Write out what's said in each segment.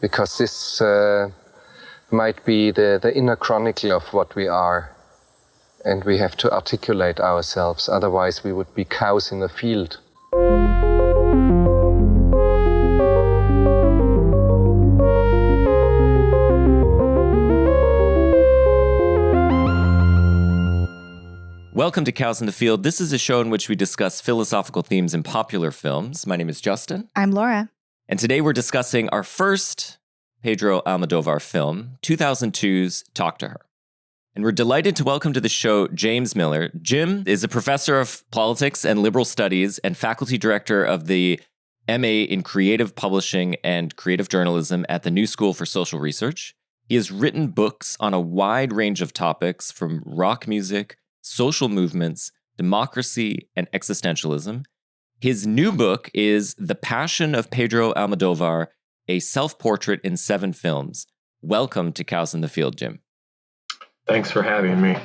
because this might be the inner chronicle of what we are, and we have to articulate ourselves, otherwise we would be cows in a field. Welcome to Cows in the Field. This is a show in which we discuss philosophical themes in popular films. My name is Justin. I'm Laura. And today we're discussing our first Pedro Almodovar film, 2002's Talk to Her. And we're delighted to welcome to the show James Miller. Jim is a professor of politics and liberal studies and faculty director of the MA in Creative Publishing and Creative Journalism at the New School for Social Research. He has written books on a wide range of topics from rock music, social movements, democracy, and existentialism. His new book is The Passion of Pedro Almodovar, a self-portrait in 7 films. Welcome to Cows in the Field, Jim. Thanks for having me.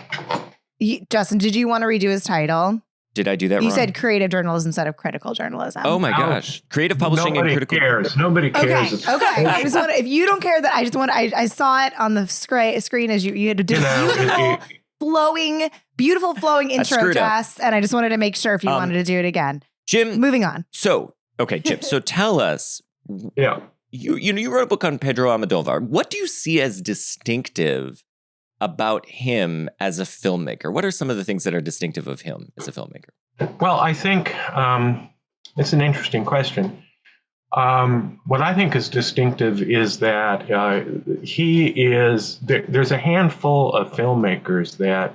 Justin, did you want to redo his title? Did I do that wrong? You said creative journalism instead of critical journalism. Oh my gosh. Creative publishing and critical. Nobody cares. Okay. I just want to, if you don't care that, I saw it on the screen as you had to do beautiful flowing intro to us, and I just wanted to make sure if you wanted to do it again. Jim, moving on. So tell us. Yeah. You wrote a book on Pedro Almodovar. What do you see as distinctive about him as a filmmaker? What are some of the things that are distinctive of him as a filmmaker? Well, I think it's an interesting question. What I think is distinctive is that there's a handful of filmmakers that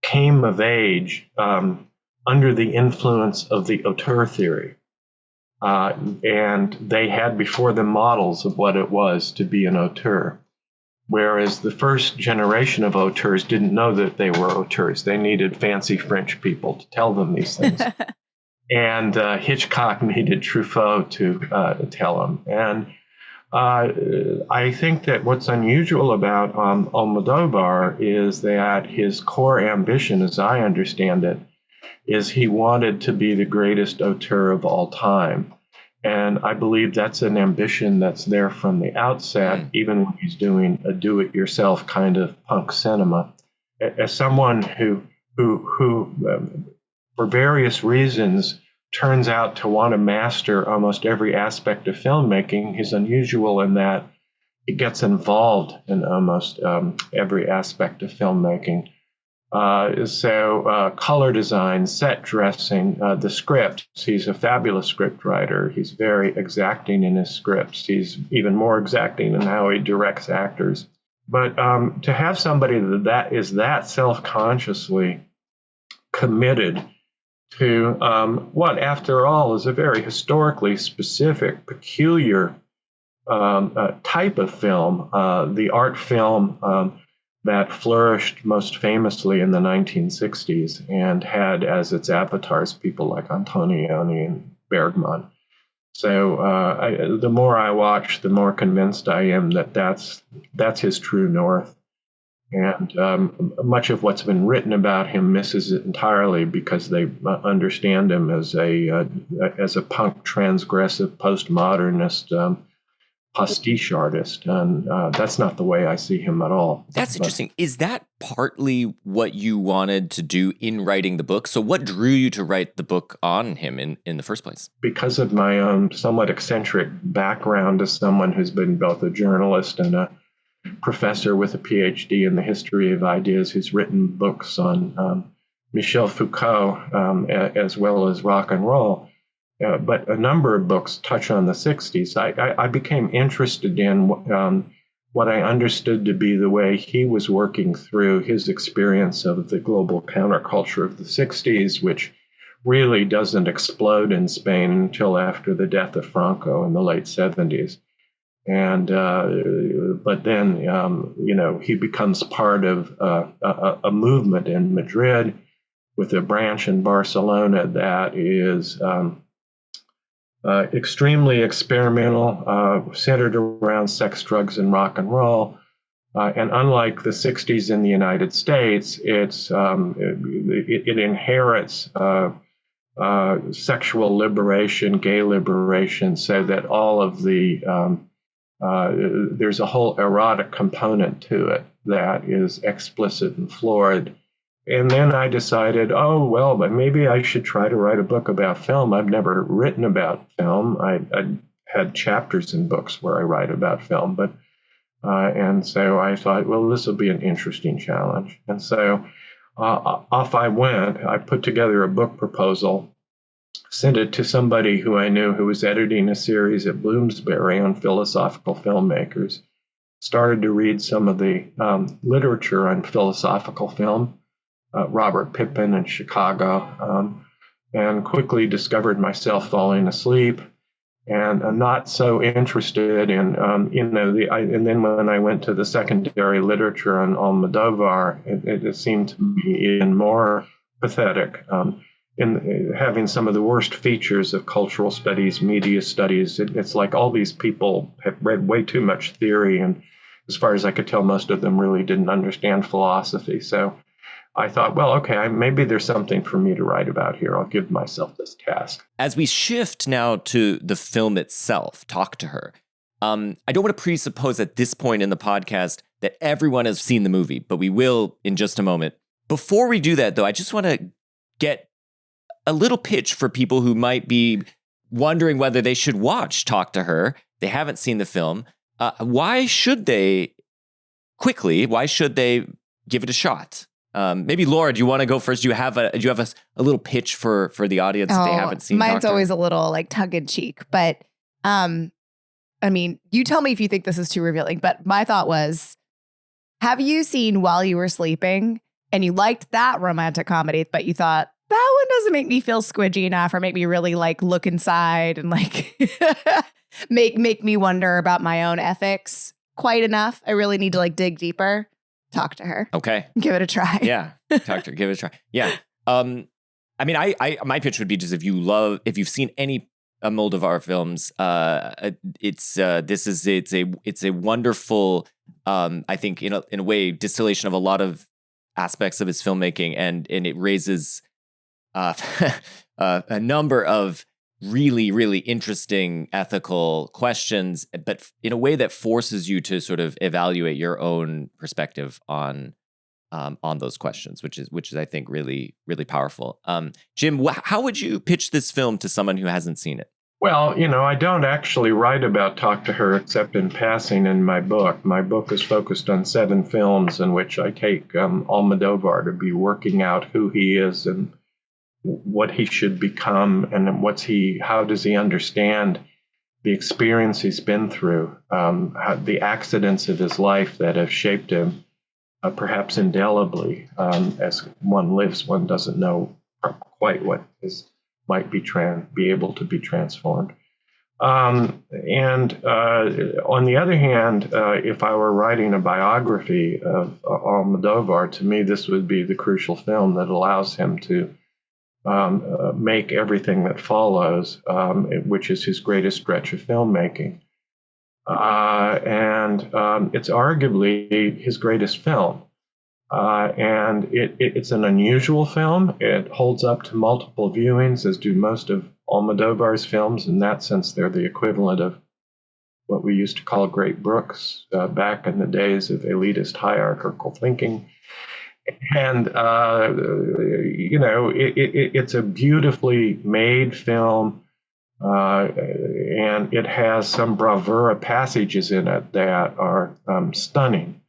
came of age under the influence of the auteur theory. And they had before them models of what it was to be an auteur. Whereas the first generation of auteurs didn't know that they were auteurs. They needed fancy French people to tell them these things. And Hitchcock needed Truffaut to tell him. And I think that what's unusual about Almodovar is that his core ambition, as I understand it, is he wanted to be the greatest auteur of all time. And I believe that's an ambition that's there from the outset, even when he's doing a do-it-yourself kind of punk cinema. As someone who for various reasons, turns out to want to master almost every aspect of filmmaking. He's unusual in that he gets involved in almost every aspect of filmmaking. So color design, set dressing, the script. He's a fabulous script writer. He's very exacting in his scripts. He's even more exacting in how he directs actors. But to have somebody that is that self-consciously committed to what, after all, is a very historically specific, peculiar type of film, the art film that flourished most famously in the 1960s and had as its avatars people like Antonioni and Bergman. So the more I watch, the more convinced I am that that's his true north. And much of what's been written about him misses it entirely because they understand him as a punk, transgressive, postmodernist pastiche artist. And that's not the way I see him at all. That's interesting. Is that partly what you wanted to do in writing the book? So what drew you to write the book on him in the first place? Because of my own somewhat eccentric background as someone who's been both a journalist and a professor with a PhD in the history of ideas, who's written books on Michel Foucault as well as rock and roll. But a number of books touch on the 60s. I became interested in what I understood to be the way he was working through his experience of the global counterculture of the 60s, which really doesn't explode in Spain until after the death of Franco in the late 70s. And but then, he becomes part of a movement in Madrid with a branch in Barcelona that is extremely experimental, centered around sex, drugs, and rock and roll. And unlike the 60s in the United States, it inherits sexual liberation, gay liberation, so that all of the there's a whole erotic component to it that is explicit and florid. And then I decided, oh, well, but maybe I should try to write a book about film. I've never written about film. I had chapters in books where I write about film, but and so I thought, well, this will be an interesting challenge. And so off I went. I put together a book proposal, sent it to somebody who I knew who was editing a series at Bloomsbury on philosophical filmmakers, started to read some of the literature on philosophical film, Robert Pippin in Chicago, and quickly discovered myself falling asleep and not so interested in, and then when I went to the secondary literature on Almodovar, it seemed to me even more pathetic. In having some of the worst features of cultural studies, media studies, it's like all these people have read way too much theory, and as far as I could tell, most of them really didn't understand philosophy. So I thought, well, okay, maybe there's something for me to write about here. I'll give myself this task. As we shift now to the film itself, Talk to Her, I don't want to presuppose at this point in the podcast that everyone has seen the movie, but we will in just a moment. Before we do that, though, I just want to get a little pitch for people who might be wondering whether they should watch Talk to Her. They haven't seen the film. Why should they give it a shot? Maybe Laura, do you want to go first? Do you have a little pitch for the audience if they haven't seen? Mine's always a little like tongue in cheek, but I mean, you tell me if you think this is too revealing. But my thought was, have you seen While You Were Sleeping and you liked that romantic comedy, but you thought that one doesn't make me feel squidgy enough or make me really like look inside and like make me wonder about my own ethics quite enough. I really need to like dig deeper. Talk to Her. Okay. Give it a try. Yeah. Talk to her. Give it a try. Yeah. I mean, I my pitch would be just if you've seen any Almodovar films, it's a wonderful, I think in a way, distillation of a lot of aspects of his filmmaking, and it raises a number of really, really interesting ethical questions, but in a way that forces you to sort of evaluate your own perspective on those questions, which is I think really, really powerful. Jim, how would you pitch this film to someone who hasn't seen it? Well, I don't actually write about Talk to Her except in passing in my book. My book is focused on 7 films in which I take Almodovar to be working out who he is and what he should become, and how does he understand the experience he's been through, the accidents of his life that have shaped him, perhaps indelibly. As one lives, one doesn't know quite what might be able to be transformed. And on the other hand, if I were writing a biography of Almodovar, to me, this would be the crucial film that allows him to make everything that follows, which is his greatest stretch of filmmaking. And it's arguably his greatest film. And it's an unusual film. It holds up to multiple viewings, as do most of Almodovar's films. In that sense, they're the equivalent of what we used to call great Brooks back in the days of elitist hierarchical thinking. And, it's a beautifully made film, and it has some bravura passages in it that are stunning.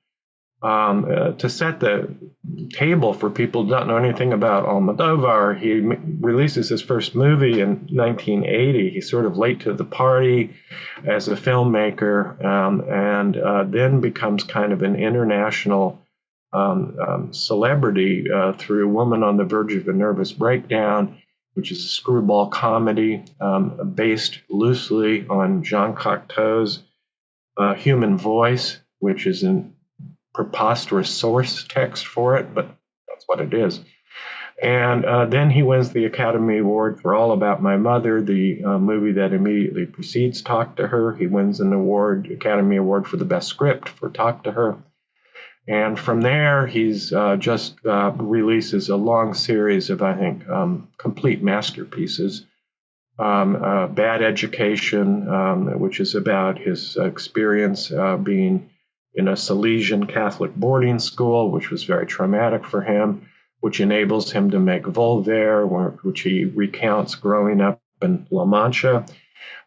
To set the table for people who don't know anything about Almodovar, he releases his first movie in 1980. He's sort of late to the party as a filmmaker, and then becomes kind of an international celebrity through Woman on the Verge of a Nervous Breakdown, which is a screwball comedy based loosely on Jean Cocteau's Human Voice, which is an preposterous source text for it, but that's what it is. And then he wins the Academy Award for All About My Mother, the movie that immediately precedes Talk to Her. He wins an Academy Award for the Best Script for Talk to Her. And from there, he's just releases a long series of, I think, complete masterpieces. Bad Education, which is about his experience being in a Salesian Catholic boarding school, which was very traumatic for him, which enables him to make Voltaire, which he recounts growing up in La Mancha,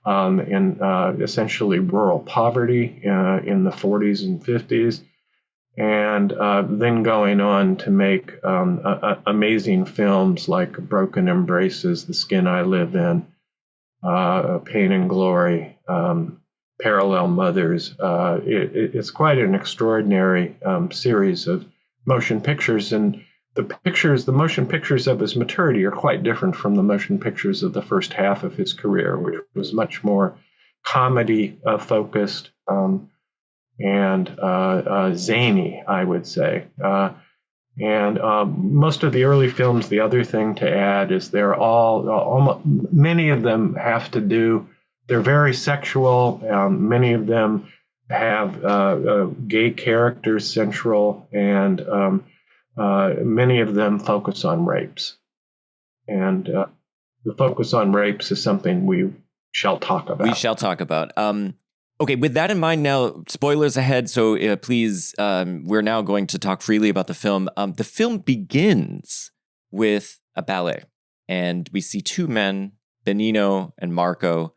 in essentially rural poverty in the 40s and 50s, and then going on to make amazing films like Broken Embraces, The Skin I Live In, Pain and Glory, Parallel Mothers. It's quite an extraordinary series of motion pictures, and the motion pictures of his maturity are quite different from the motion pictures of the first half of his career, which was much more comedy focused and zany, I would say. And most of the early films, the other thing to add is they're almost, many of them have to do, they're very sexual. Many of them have gay characters central, and many of them focus on rapes. And the focus on rapes is something we shall talk about. We shall talk about. Okay, with that in mind now, spoilers ahead, so please, we're now going to talk freely about the film. The film begins with a ballet, and we see two men, Benino and Marco.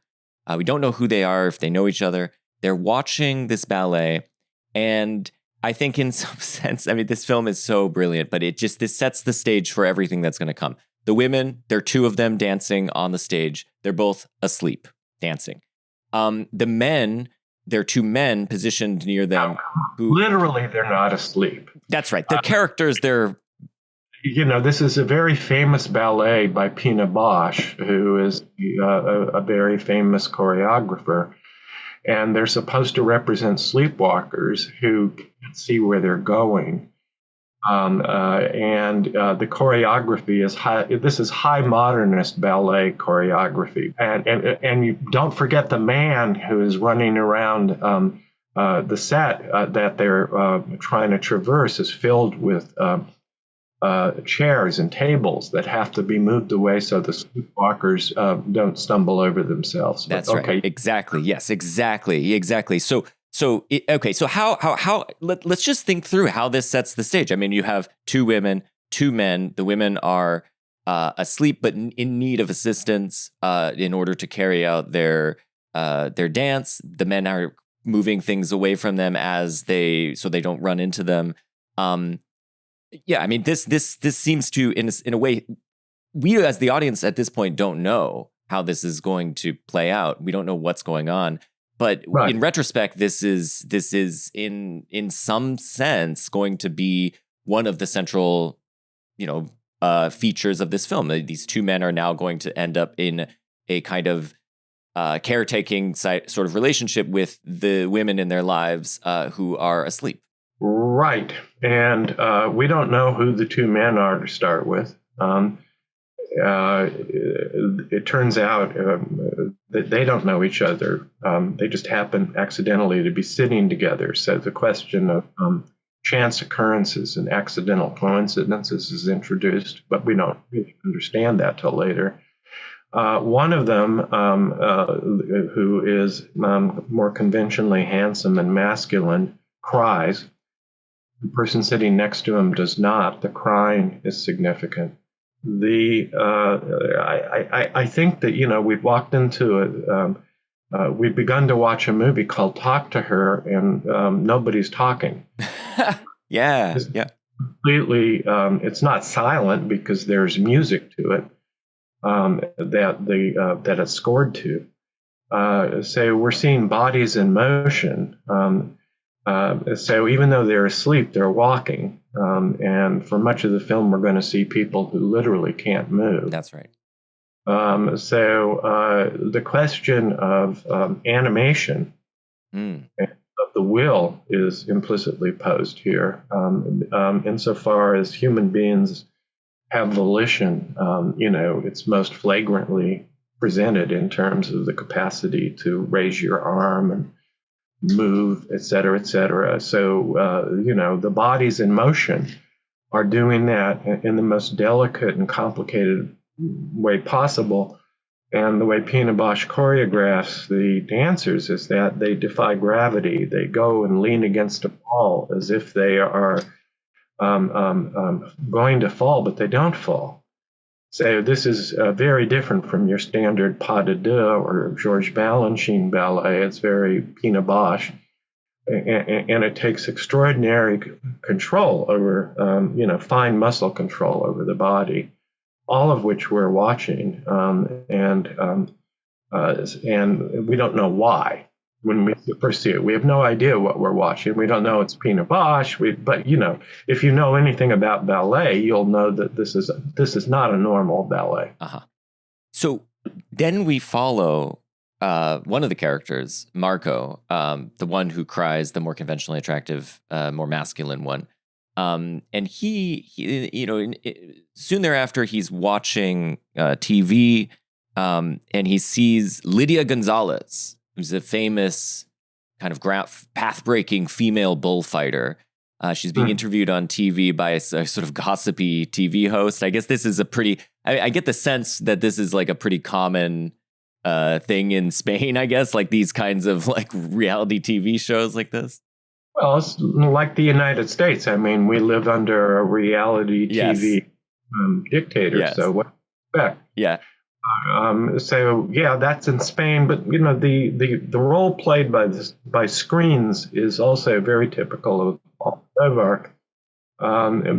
We don't know who they are, if they know each other. They're watching this ballet, and I think in some sense, I mean, this film is so brilliant, but this sets the stage for everything that's going to come. The women, there are two of them dancing on the stage. They're both asleep, dancing. The men, there are two men positioned near them who... Literally, they're not asleep. That's right. The characters, they're... This is a very famous ballet by Pina Bausch, who is a very famous choreographer. And they're supposed to represent sleepwalkers who can't see where they're going. The choreography is high. This is high modernist ballet choreography, and you don't forget the man who is running around the set that they're trying to traverse is filled with chairs and tables that have to be moved away so the sleepwalkers don't stumble over themselves. That's right. Exactly. Yes. Exactly. So how let's just think through how this sets the stage. I mean, you have two women, two men. The women are asleep, but in need of assistance in order to carry out their dance. The men are moving things away from them so they don't run into them. I mean, this seems to, in a way, we as the audience at this point don't know how this is going to play out. We don't know what's going on. But right. In retrospect, this is in some sense going to be one of the central, features of this film. These two men are now going to end up in a kind of caretaking sort of relationship with the women in their lives who are asleep. Right, and we don't know who the two men are to start with. It turns out that they don't know each other. They just happen accidentally to be sitting together. So the question of chance occurrences and accidental coincidences is introduced, but we don't really understand that till later. One of them, who is more conventionally handsome and masculine, cries. The person sitting next to him does not. The crying is significant. I think that we've walked into it. We've begun to watch a movie called Talk to Her, and nobody's talking. Yeah. Completely. It's not silent because there's music to it that it's scored to. So we're seeing bodies in motion. So even though they're asleep, they're walking. And for much of the film, we're going to see people who literally can't move. That's right. So the question of animation of the will is implicitly posed here. Insofar as human beings have volition, it's most flagrantly presented in terms of the capacity to raise your arm and move, et cetera, et cetera. So, the bodies in motion are doing that in the most delicate and complicated way possible. And the way Pina Bausch choreographs the dancers is that they defy gravity. They go and lean against a wall as if they are going to fall, but they don't fall. So this is very different from your standard pas de deux or Georges Balanchine ballet. It's very Pina Bausch, and it takes extraordinary control over, fine muscle control over the body, all of which we're watching, and we don't know why. When we first see it, we have no idea what we're watching. We don't know it's Pina Bausch. But if you know anything about ballet, you'll know that this is not a normal ballet. So then we follow one of the characters, Marco, the one who cries, the more conventionally attractive, more masculine one. And he soon thereafter, he's watching TV, and he sees Lydia Gonzalez, who's a famous kind of path-breaking female bullfighter. She's being interviewed on TV by a sort of gossipy TV host. I guess this is I get the sense that this is like a pretty common thing in Spain, I guess, like these kinds of like reality TV shows like this. Well, it's like the United States. I mean, we live under a reality TV dictator. Yes. So what do you expect? Yeah. So that's in Spain, but the role played by screens is also very typical of Almodovar,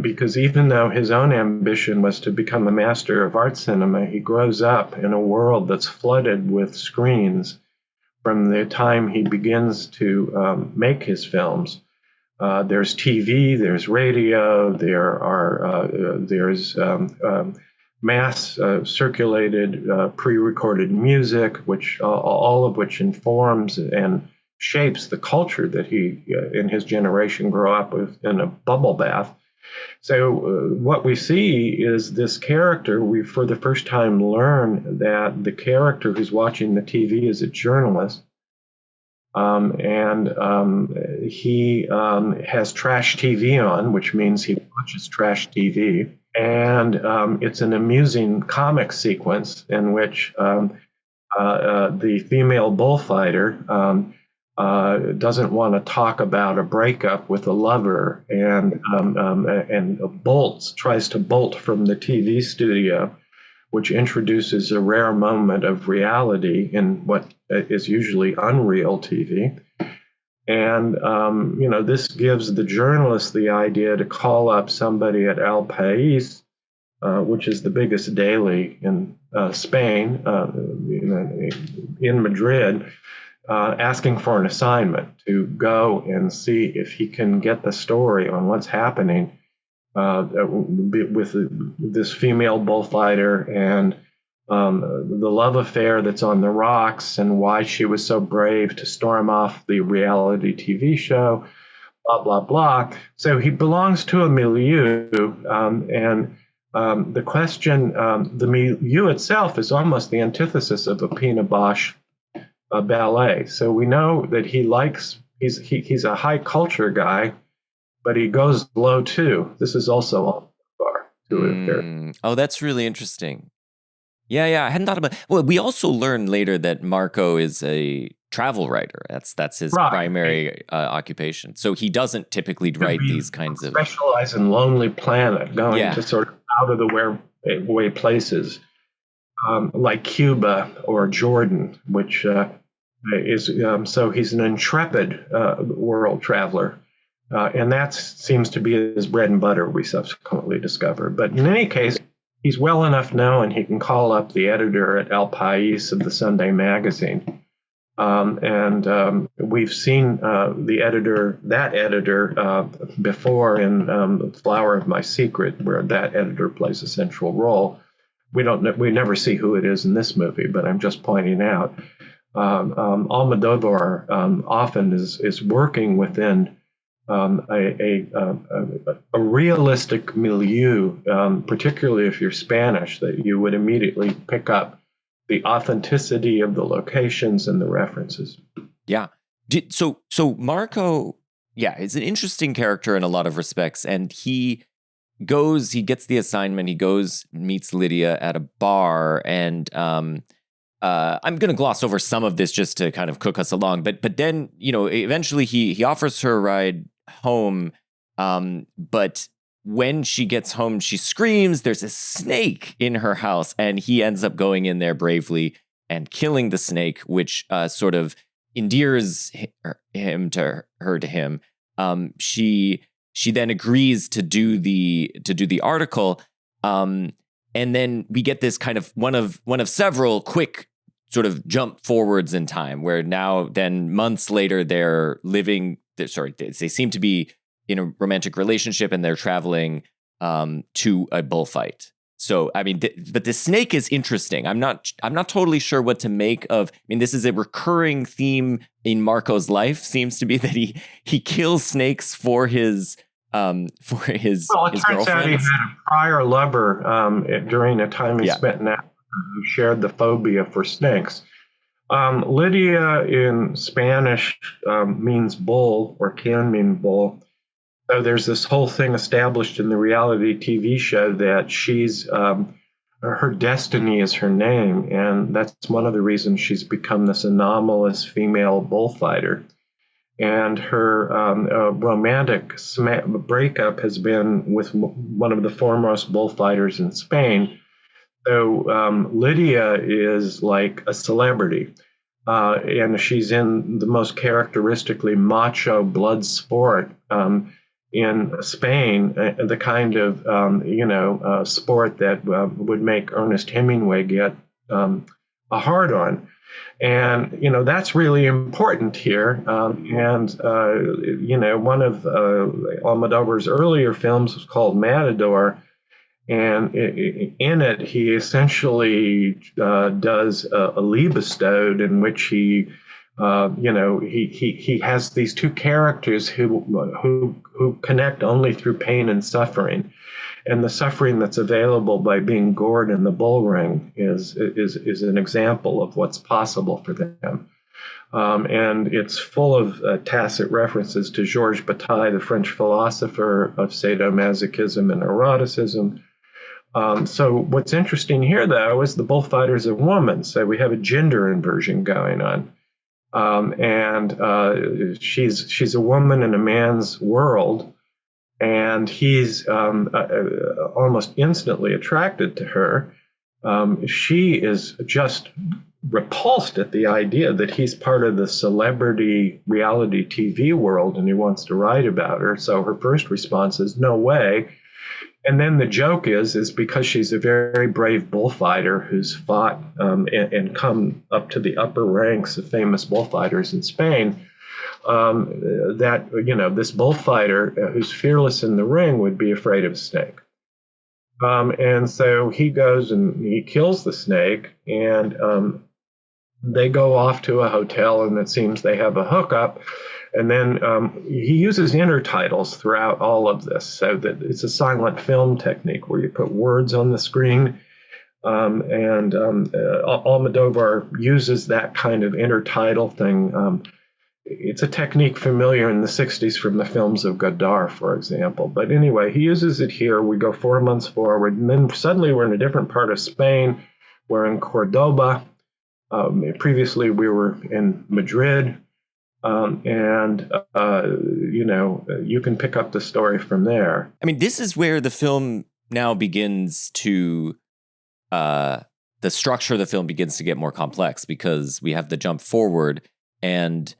because even though his own ambition was to become a master of art cinema, he grows up in a world that's flooded with screens from the time he begins to make his films. There's TV, there's radio, there's mass circulated pre-recorded music, which all of which informs and shapes the culture that he in his generation grew up with in a bubble bath. So what we see is this character. We for the first time learn that the character who's watching the TV is a journalist, and he has trash TV on, which means he watches trash TV. And it's an amusing comic sequence in which the female bullfighter doesn't want to talk about a breakup with a lover, and tries to bolt from the TV studio, which introduces a rare moment of reality in what is usually unreal TV. And, this gives the journalist the idea to call up somebody at El País, which is the biggest daily in Spain, in Madrid, asking for an assignment to go and see if he can get the story on what's happening with this female bullfighter and the love affair that's on the rocks, and why she was so brave to storm off the reality TV show, blah, blah, blah. So he belongs to a milieu, and the question, the milieu itself is almost the antithesis of a Pina Bausch ballet. So we know that he's a high culture guy, but he goes low too. This is also Almodovar. Oh, that's really interesting. Yeah, I hadn't thought about it. Well, we also learn later that Marco is a travel writer. That's his primary occupation. So he doesn't typically write these kinds of... Specialize in Lonely Planet, going to sort of out of the way places, like Cuba or Jordan, which is... so he's an intrepid world traveler. And that seems to be his bread and butter, we subsequently discover. But in any case, he's well enough known, he can call up the editor at El País of the Sunday magazine. And we've seen that editor before in The Flower of My Secret, where that editor plays a central role. We never see who it is in this movie, but I'm just pointing out. Almodovar often is working within a realistic milieu, particularly if you're Spanish, that you would immediately pick up the authenticity of the locations and the references. Yeah. So Marco, is an interesting character in a lot of respects, and he gets the assignment, he goes, meets Lydia at a bar, and I'm going to gloss over some of this just to kind of cook us along. But then, eventually he offers her a ride home. But when she gets home, she screams, there's a snake in her house, and he ends up going in there bravely and killing the snake, which sort of endears him to him. She then agrees to do the article. And then we get this kind of one of several quick sort of jump forwards in time, where now then months later they seem to be in a romantic relationship, and they're traveling to a bullfight. So, I mean, but the snake is interesting. I'm not totally sure what to make of. I mean, this is a recurring theme in Marco's life. Seems to be that he kills snakes for his Well, it his turns out he had a prior lover during a time he spent in Africa who shared the phobia for snakes. Lydia in Spanish means bull, or can mean bull. So there's this whole thing established in the reality TV show that she's her destiny is her name, and that's one of the reasons she's become this anomalous female bullfighter. And her romantic breakup has been with one of the foremost bullfighters in Spain. So Lydia is like a celebrity, and she's in the most characteristically macho blood sport in Spain, the kind of sport that would make Ernest Hemingway get a hard on. And, that's really important here. One of Almodovar's earlier films was called Matador. And in it, he essentially does a Liebestod in which he has these two characters who connect only through pain and suffering. And the suffering that's available by being gored in the bull ring is an example of what's possible for them. And it's full of tacit references to Georges Bataille, the French philosopher of sadomasochism and eroticism. So what's interesting here, though, is the bullfighter's a woman. So we have a gender inversion going on. She's a woman in a man's world. And he's almost instantly attracted to her. She is just repulsed at the idea that he's part of the celebrity reality TV world and he wants to write about her. So her first response is, no way. And then the joke is because she's a very brave bullfighter who's fought and come up to the upper ranks of famous bullfighters in Spain, this bullfighter who's fearless in the ring would be afraid of a snake. And so he goes and he kills the snake, and they go off to a hotel, and it seems they have a hookup. And then he uses intertitles throughout all of this, so that it's a silent film technique where you put words on the screen. Almodovar uses that kind of intertitle thing. It's a technique familiar in the 60s from the films of Godard, for example. But anyway, he uses it here. We go 4 months forward, and then suddenly we're in a different part of Spain. We're in Cordoba. Previously, we were in Madrid. You can pick up the story from there. I mean, this is where the film now begins to, the structure of the film begins to get more complex, because we have the jump forward, and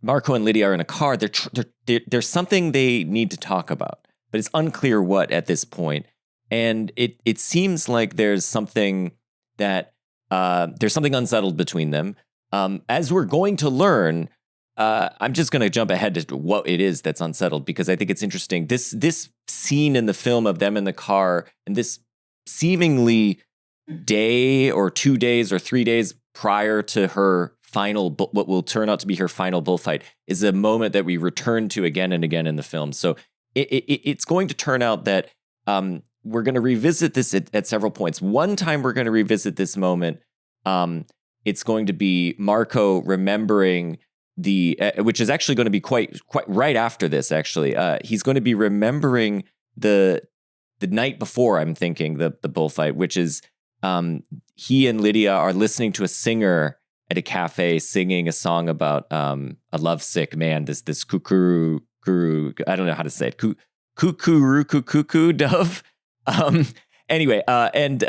Marco and Lydia are in a car. There's something they need to talk about, but it's unclear what at this point. And it seems like there's something unsettled between them. As we're going to learn, I'm just going to jump ahead to what it is that's unsettled, because I think it's interesting. This scene in the film of them in the car, and this seemingly day or 2 days or 3 days prior to her what will turn out to be her final bullfight, is a moment that we return to again and again in the film. So it's going to turn out that we're going to revisit this at several points. One time we're going to revisit this moment. It's going to be Marco remembering which is actually going to be quite right after this. Actually, he's going to be remembering the night before. I'm thinking the bullfight, which is he and Lydia are listening to a singer at a cafe singing a song about a lovesick man. This cuckoo, I don't know how to say it. Cuckoo dove. Anyway, and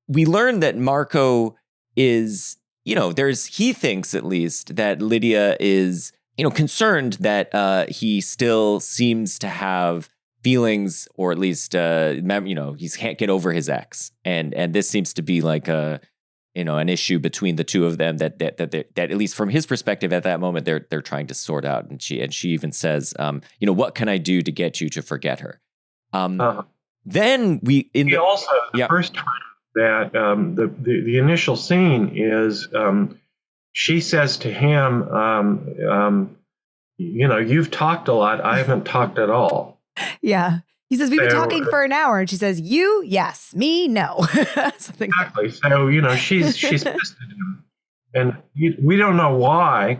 we learn that Marco is, he thinks at least that Lydia is, concerned that he still seems to have feelings, or at least, he can't get over his ex, and this seems to be like an issue between the two of them that at least from his perspective at that moment they're trying to sort out, and she even says, what can I do to get you to forget her? Then first time that the initial scene is she says to him, you've talked a lot, I haven't talked at all. Yeah. He says, we've been talking for an hour. And she says, you, yes. Me, no. Something exactly. So, she's pissed at him. And we don't know why,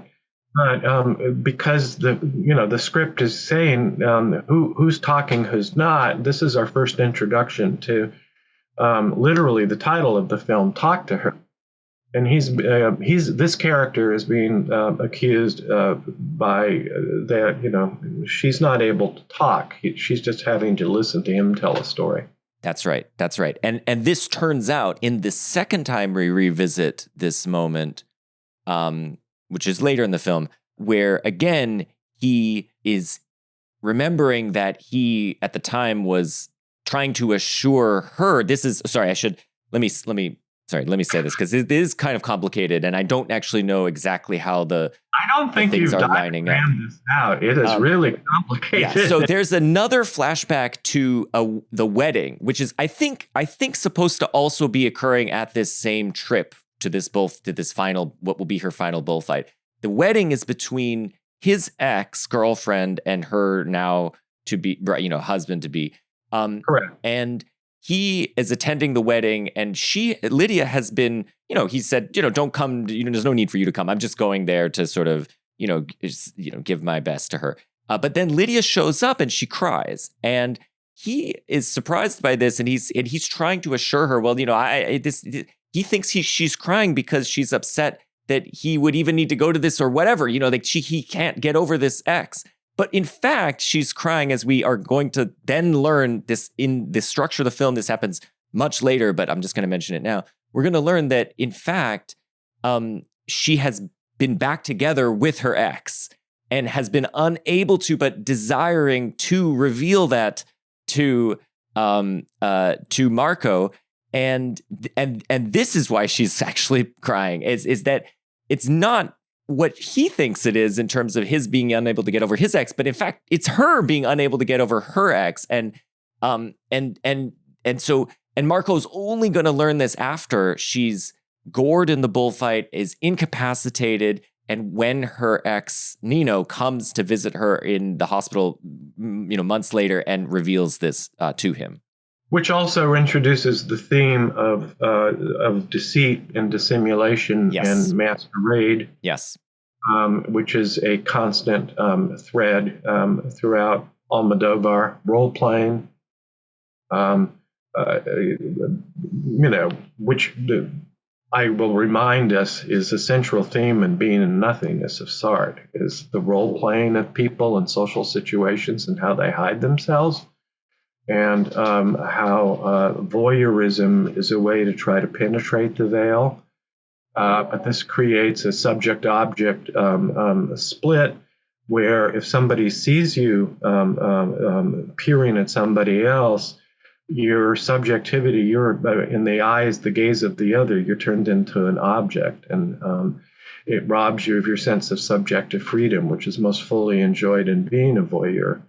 but because the script is saying who's talking, who's not. This is our first introduction to literally the title of the film, Talk to Her. And this character is being accused by that, she's not able to talk. She's just having to listen to him tell a story. That's right. And this turns out in the second time we revisit this moment, which is later in the film, where again, he is remembering that he at the time was trying to assure her, let me say this because it is kind of complicated, and I don't actually know exactly how I don't think things you've are lining up. This out. It is really complicated. Yeah, so there's another flashback to the wedding, which is I think supposed to also be occurring at this same trip to this final, what will be her final bullfight. The wedding is between his ex-girlfriend and her now to be, husband to be. Correct. And he is attending the wedding, and Lydia has been, he said, don't come, there's no need for you to come. I'm just going there to sort of, give my best to her. But then Lydia shows up and she cries, and he is surprised by this, and he's trying to assure her, well, he thinks she's crying because she's upset that he would even need to go to this or whatever, he can't get over this ex. But in fact, she's crying, as we are going to then learn this in the structure of the film. This happens much later, but I'm just going to mention it now. We're going to learn that, in fact, she has been back together with her ex and has been unable to, but desiring to reveal that to Marco. And this is why she's actually crying, is that it's not what he thinks it is in terms of his being unable to get over his ex, but in fact, it's her being unable to get over her ex. And Marco's only going to learn this after she's gored in the bullfight, is incapacitated, and when her ex Nino comes to visit her in the hospital, months later, and reveals this to him. Which also introduces the theme of deceit and dissimulation, yes, and masquerade. Yes. Which is a constant thread throughout Almodovar role-playing, which I will remind us is a central theme in Being and Nothingness of Sartre, is the role-playing of people in social situations and how they hide themselves. And how voyeurism is a way to try to penetrate the veil. But this creates a subject-object split where if somebody sees you peering at somebody else, your subjectivity, you're in the eyes, the gaze of the other, you're turned into an object. And it robs you of your sense of subjective freedom, which is most fully enjoyed in being a voyeur.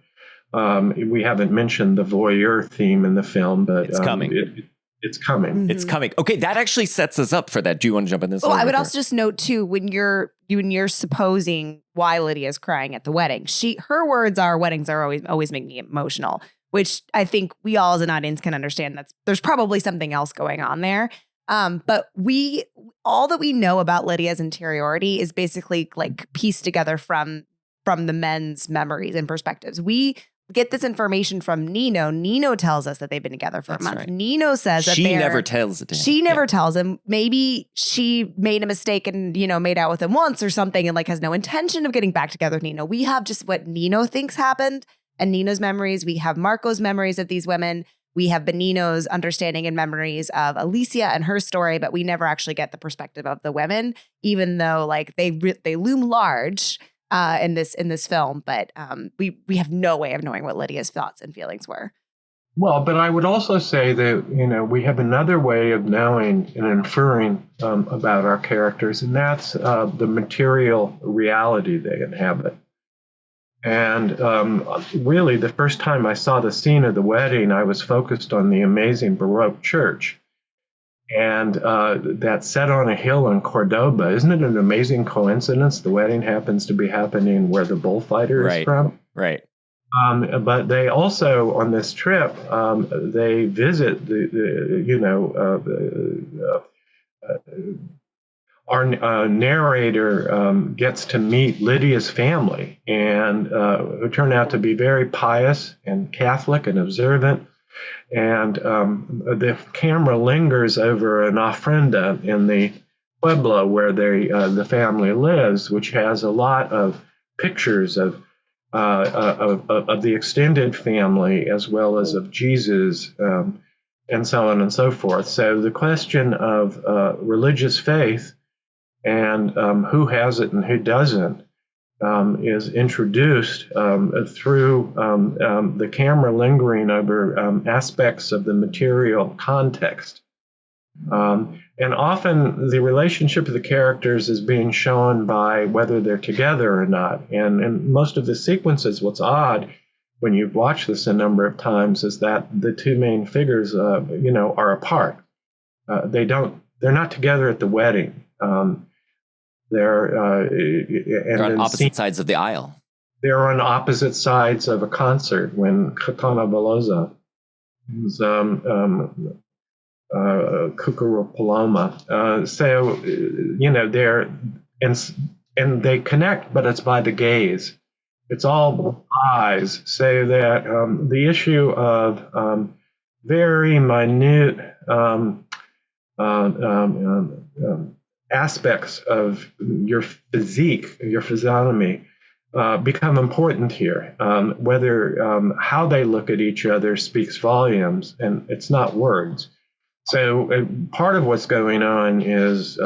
We haven't mentioned the voyeur theme in the film, but it's coming. It's coming. Mm-hmm. It's coming. Okay, that actually sets us up for that. Do you want to jump in this? Oh, I would also just note too, when you're supposing why Lydia's crying at the wedding, her words are, "Weddings are always make me emotional," which I think we all as an audience can understand. There's probably something else going on there. But all that we know about Lydia's interiority is basically like pieced together from the men's memories and perspectives. We get this information from Nino. Nino tells us that they've been together for a month. Right. Nino says that she never tells it to him. She never tells him. Maybe she made a mistake and, made out with him once or something and like has no intention of getting back together with Nino. We have just what Nino thinks happened and Nino's memories. We have Marco's memories of these women. We have Benino's understanding and memories of Alicia and her story, but we never actually get the perspective of the women, even though like they loom large in this film. But we have no way of knowing what Lydia's thoughts and feelings were. Well, but I would also say that, we have another way of knowing and inferring about our characters, and that's the material reality they inhabit. And really, the first time I saw the scene of the wedding, I was focused on the amazing Baroque church. And that's set on a hill in Cordoba. Isn't it an amazing coincidence? The wedding happens to be happening where the bullfighter is from. Right. But they also, on this trip, they visit our narrator gets to meet Lydia's family, and who turn out to be very pious and Catholic and observant. And the camera lingers over an ofrenda in the pueblo where the family lives, which has a lot of pictures of the extended family as well as of Jesus, and so on and so forth. So the question of religious faith and who has it and who doesn't is introduced through the camera lingering over aspects of the material context. And often the relationship of the characters is being shown by whether they're together or not. And in most of the sequences, what's odd when you've watched this a number of times is that the two main figures, are apart. They're not together at the wedding. They're on opposite sides of the aisle. They're on opposite sides of a concert when Katana Velosa was Kukuru Paloma. They're and they connect, but it's by the gaze. It's all eyes. So that the issue of very minute aspects of your physique, your physiognomy, become important here. Whether how they look at each other speaks volumes, and it's not words. So part of what's going on is,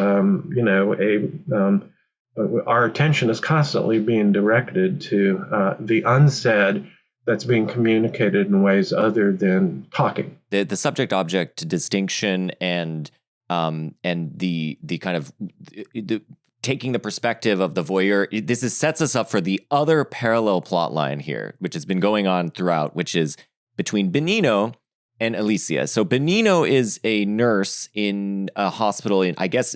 our attention is constantly being directed to the unsaid that's being communicated in ways other than talking. The subject-object distinction and the kind of taking the perspective of the voyeur. This sets us up for the other parallel plot line here, which has been going on throughout, which is between Benino and Alicia. So Benino is a nurse in a hospital. I guess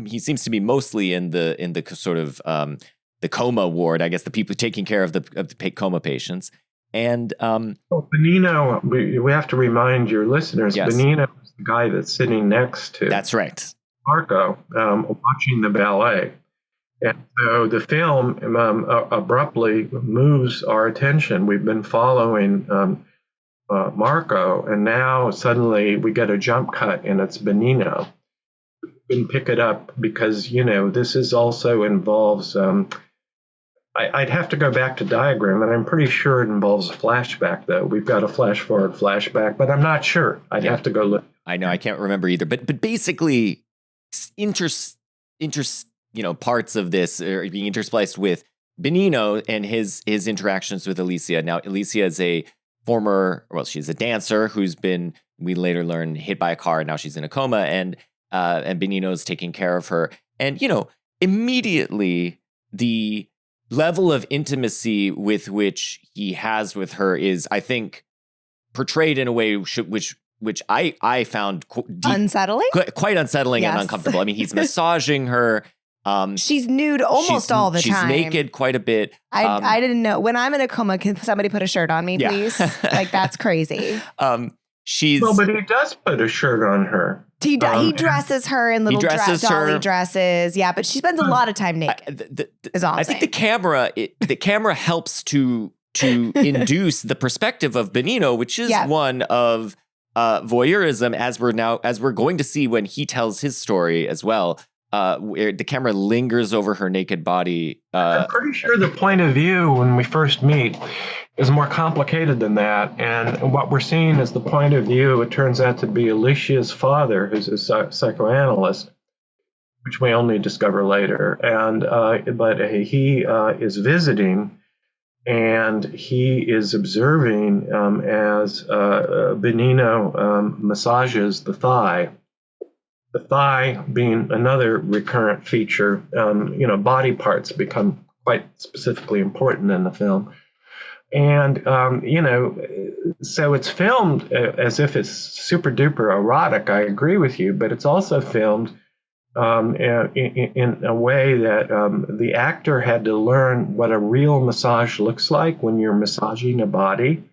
he seems to be mostly in the sort of the coma ward. I guess the people taking care of the coma patients. And Benino, we have to remind your listeners, yes. Benino is the guy that's sitting next to. That's right. Marco, watching the ballet. And so the film abruptly moves our attention. We've been following Marco, and now suddenly we get a jump cut, and it's Benino. We can pick it up because, this is also involves, I'd have to go back to diagram, and I'm pretty sure it involves a flashback, though. We've got a flash forward flashback, but I'm not sure. I'd have to go look. I know, I can't remember either. But basically, parts of this are being interspliced with Benino and his interactions with Alicia. Now, Alicia is she's a dancer who's been, we later learn, hit by a car, and now she's in a coma, and Benino's taking care of her. And, immediately the level of intimacy with which he has with her is, I think, portrayed in a way which I found unsettling, quite unsettling, yes. And uncomfortable. I mean, he's massaging her. She's nude almost all the time. She's naked quite a bit. I didn't know. When I'm in a coma, can somebody put a shirt on me, please? Like, that's crazy. But he does put a shirt on her. He dresses her in little dolly dresses. Yeah, but she spends a lot of time naked. I think the camera helps to to induce the perspective of Benigno, which is one of voyeurism, as we're going to see when he tells his story as well. Where the camera lingers over her naked body. I'm pretty sure the point of view when we first meet is more complicated than that. And what we're seeing is the point of view, it turns out to be Alicia's father, who's a psychoanalyst, which we only discover later. And but he is visiting, and he is observing as Benigno massages the thigh. The thigh being another recurrent feature. Body parts become quite specifically important in the film. And, so it's filmed as if it's super duper erotic. I agree with you, but it's also filmed in a way that the actor had to learn what a real massage looks like when you're massaging a body.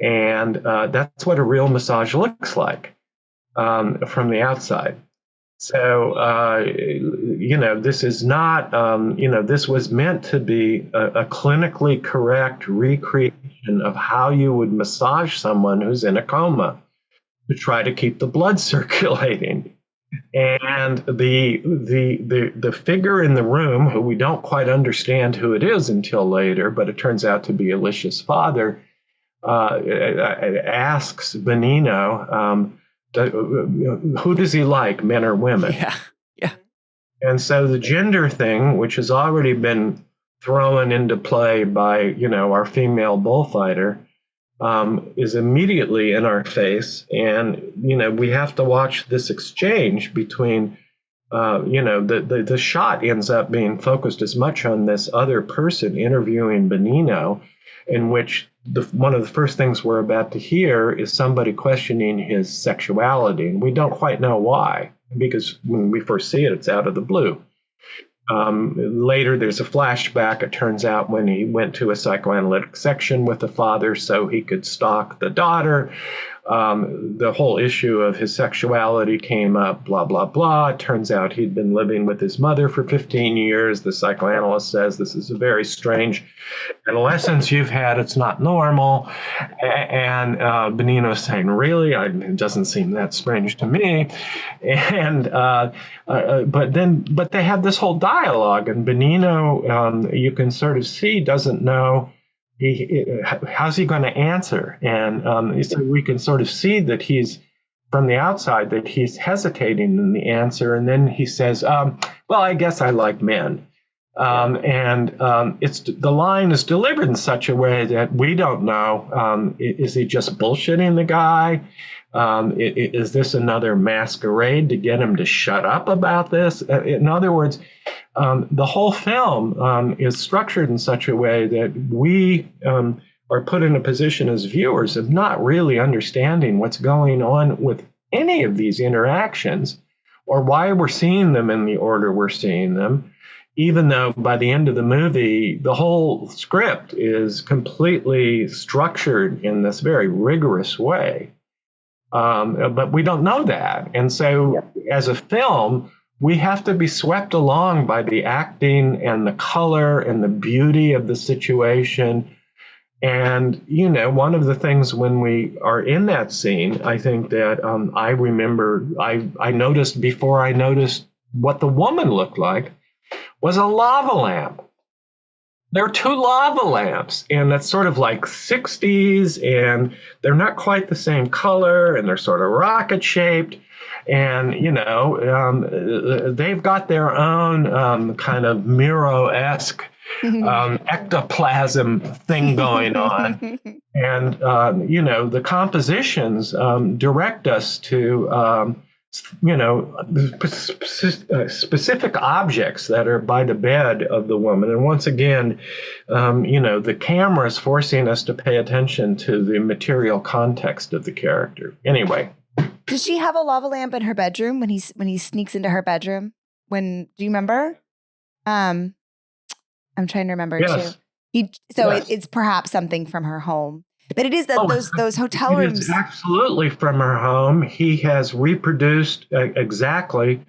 And that's what a real massage looks like from the outside. So, this is not, this was meant to be a clinically correct recreation of how you would massage someone who's in a coma to try to keep the blood circulating. And the figure in the room, who we don't quite understand who it is until later, but it turns out to be Alicia's father, asks Benigno, who does he like, men or women? Yeah. And so the gender thing, which has already been thrown into play by, our female bullfighter, is immediately in our face. And, we have to watch this exchange between, the shot ends up being focused as much on this other person interviewing Benigno, in which one of the first things we're about to hear is somebody questioning his sexuality. And we don't quite know why, because when we first see it, it's out of the blue. Later, there's a flashback. It turns out when he went to a psychoanalytic section with the father so he could stalk the daughter, the whole issue of his sexuality came up, blah, blah, blah. It turns out he'd been living with his mother for 15 years. The psychoanalyst says this is a very strange adolescence you've had. It's not normal. And Benigno's saying, really? It doesn't seem that strange to me. And but they have this whole dialogue, and Benigno, you can sort of see, doesn't know how's he going to answer. And so we can sort of see that he's, from the outside, that he's hesitating in the answer. And then he says, well, I guess I like men. It's the line is delivered in such a way that we don't know, is he just bullshitting the guy? Is this another masquerade to get him to shut up about this? In other words, the whole film is structured in such a way that we are put in a position as viewers of not really understanding what's going on with any of these interactions, or why we're seeing them in the order we're seeing them, even though by the end of the movie, the whole script is completely structured in this very rigorous way. But we don't know that. And so as a film, we have to be swept along by the acting and the color and the beauty of the situation. And, one of the things when we are in that scene, I think that I remember I noticed before I noticed what the woman looked like was a lava lamp. There are two lava lamps, and that's sort of like 60s, and they're not quite the same color, and they're sort of rocket shaped. And, they've got their own kind of Miro-esque ectoplasm thing going on. And, the compositions direct us to, specific objects that are by the bed of the woman. And once again, the camera is forcing us to pay attention to the material context of the character. Anyway. Does she have a lava lamp in her bedroom when he sneaks into her bedroom? Do you remember? I'm trying to remember too. It's perhaps something from her home. But it is those hotel rooms. It's absolutely from her home. He has reproduced exactly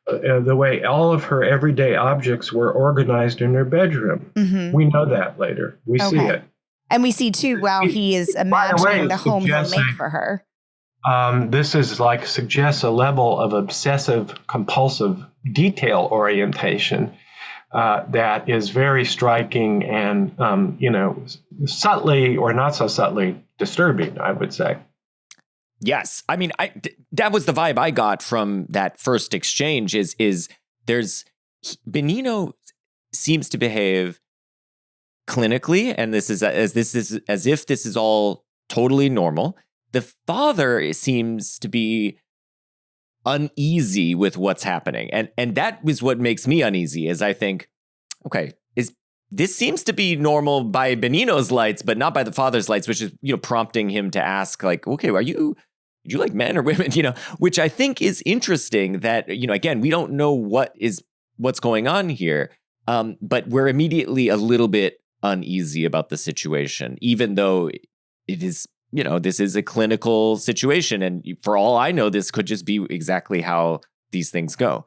the way all of her everyday objects were organized in her bedroom. Mm-hmm. We know that later. We see it. And we see too, wow, he is imagining the home he'll make for her. This is like suggests a level of obsessive compulsive detail orientation that is very striking and, subtly or not so subtly disturbing, I would say. Yes. I mean, that was the vibe I got from that first exchange is Benigno seems to behave clinically, and this is as if this is all totally normal. The father seems to be uneasy with what's happening. And that is what makes me uneasy, is I think, okay, this seems to be normal by Benigno's lights, but not by the father's lights, which is, prompting him to ask, like, okay, do you like men or women? Which I think is interesting that, again, we don't know what's going on here. But we're immediately a little bit uneasy about the situation, even though it is, this is a clinical situation. And for all I know, this could just be exactly how these things go.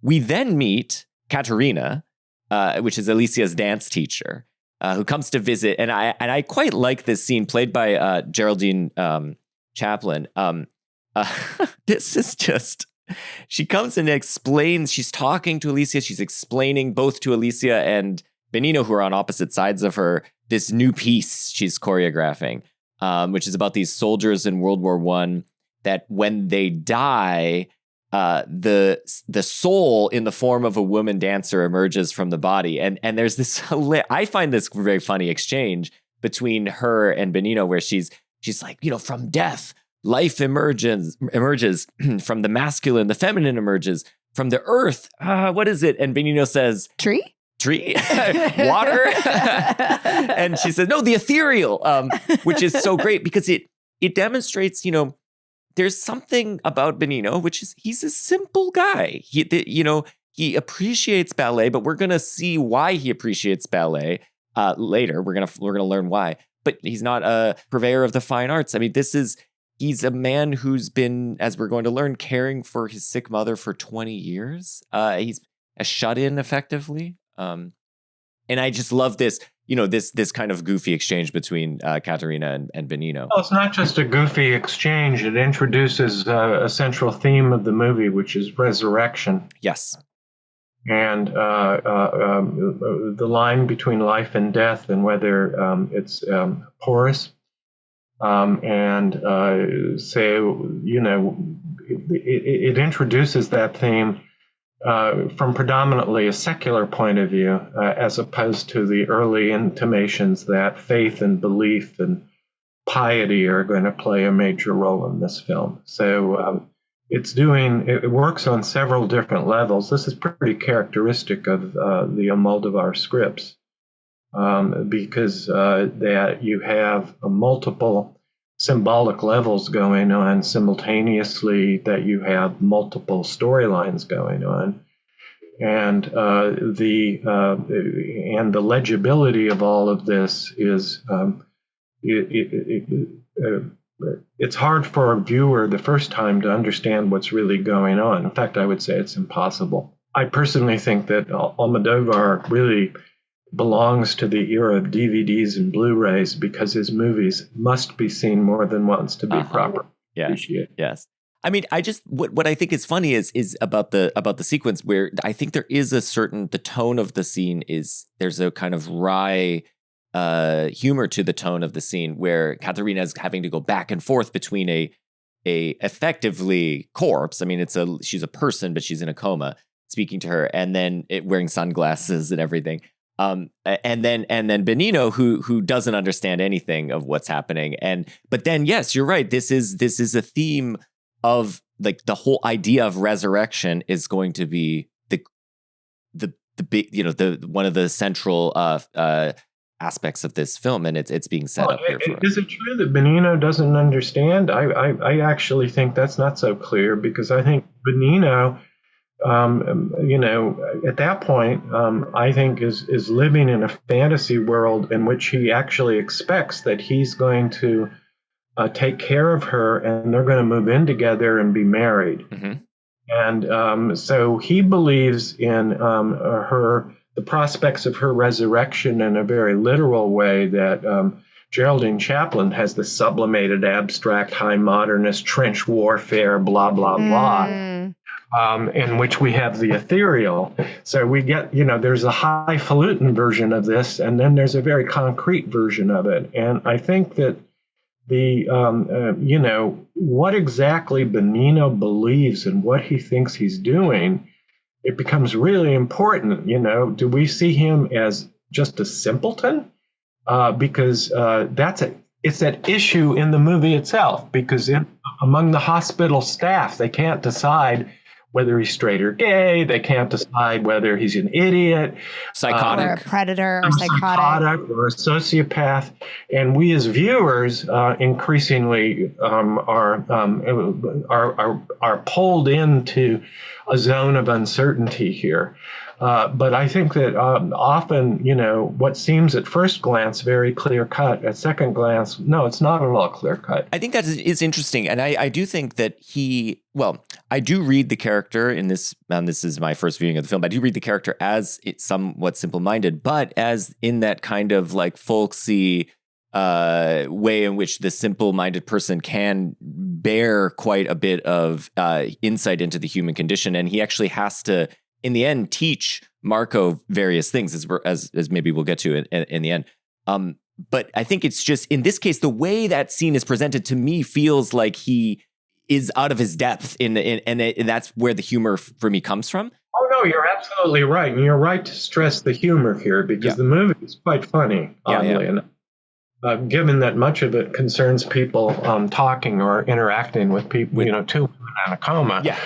We then meet Katerina, which is Alicia's dance teacher, who comes to visit. And I quite like this scene played by Geraldine Chaplin. This is just, she comes and explains, she's talking to Alicia, she's explaining both to Alicia and Benigno, who are on opposite sides of her, this new piece she's choreographing, which is about these soldiers in World War I that when they die, the soul in the form of a woman dancer emerges from the body. And there's this, I find this very funny exchange between her and Benigno, where she's like, from death, life emerges from the masculine, the feminine emerges from the earth. What is it? And Benigno says, tree, water. And she says, no, the ethereal, which is so great because it demonstrates, there's something about Benigno, which is he's a simple guy. He appreciates ballet, but we're going to see why he appreciates ballet later. We're going to learn why. But he's not a purveyor of the fine arts. I mean, he's a man who's been, as we're going to learn, caring for his sick mother for 20 years. He's a shut-in, effectively. And I just love this, this kind of goofy exchange between Katerina and Benigno. Well, it's not just a goofy exchange. It introduces a central theme of the movie, which is resurrection. Yes. And the line between life and death, and whether it's porous, it introduces that theme from predominantly a secular point of view, as opposed to the early intimations that faith and belief and piety are going to play a major role in this film. So it works on several different levels. This is pretty characteristic of the Almodovar scripts, because that you have multiple symbolic levels going on simultaneously, that you have multiple storylines going on, and the legibility of all of this is it's hard for a viewer the first time to understand what's really going on. In fact, I would say it's impossible. I personally think that Almodovar really belongs to the era of DVDs and Blu-rays, because his movies must be seen more than once to be properly appreciated. Yes. I mean, I just what I think is funny is about the sequence, where I think there is the tone of the scene there's a kind of wry humor to the tone of the scene, where Katerina is having to go back and forth between a effectively corpse. I mean, she's a person, but she's in a coma, speaking to her, and then wearing sunglasses and everything. And then Benigno, who doesn't understand anything of what's happening. But then, yes, you're right. This is a theme of, like, the whole idea of resurrection is going to be the big, one of the central aspects of this film, and it's being set up here for us. Is it true that Benigno doesn't understand? I actually think that's not so clear, because I think Benigno, at that point, I think is living in a fantasy world in which he actually expects that he's going to take care of her, and they're going to move in together and be married. Mm-hmm. And so he believes in the prospects of her resurrection in a very literal way, that Geraldine Chaplin has the sublimated, abstract, high modernist trench warfare, blah, blah, blah, in which we have the ethereal. So we get, there's a highfalutin version of this, and then there's a very concrete version of it. And I think that what exactly Benigno believes and what he thinks he's doing, it becomes really important. Do we see him as just a simpleton? Because it's an issue in the movie itself, because among the hospital staff, they can't decide whether he's straight or gay. They can't decide whether he's an idiot, psychotic, or a predator, or psychotic, or a sociopath. And we as viewers increasingly are pulled into a zone of uncertainty here. But I think that often, what seems at first glance very clear cut, at second glance, no, it's not at all clear cut. I think that is interesting. And I do think that I do read the character in this, and this is my first viewing of the film, I do read the character as it's somewhat simple-minded, but as in that kind of like folksy way in which the simple-minded person can bear quite a bit of insight into the human condition. And he actually has to, in the end, teach Marco various things, as maybe we'll get to in the end. But I think it's just, in this case, the way that scene is presented to me feels like he is out of his depth, and that's where the humor for me comes from. Oh, no, you're absolutely right. And you're right to stress the humor here, because the movie is quite funny, oddly enough. Given that much of it concerns people talking or interacting with people, two women and a coma. Yeah.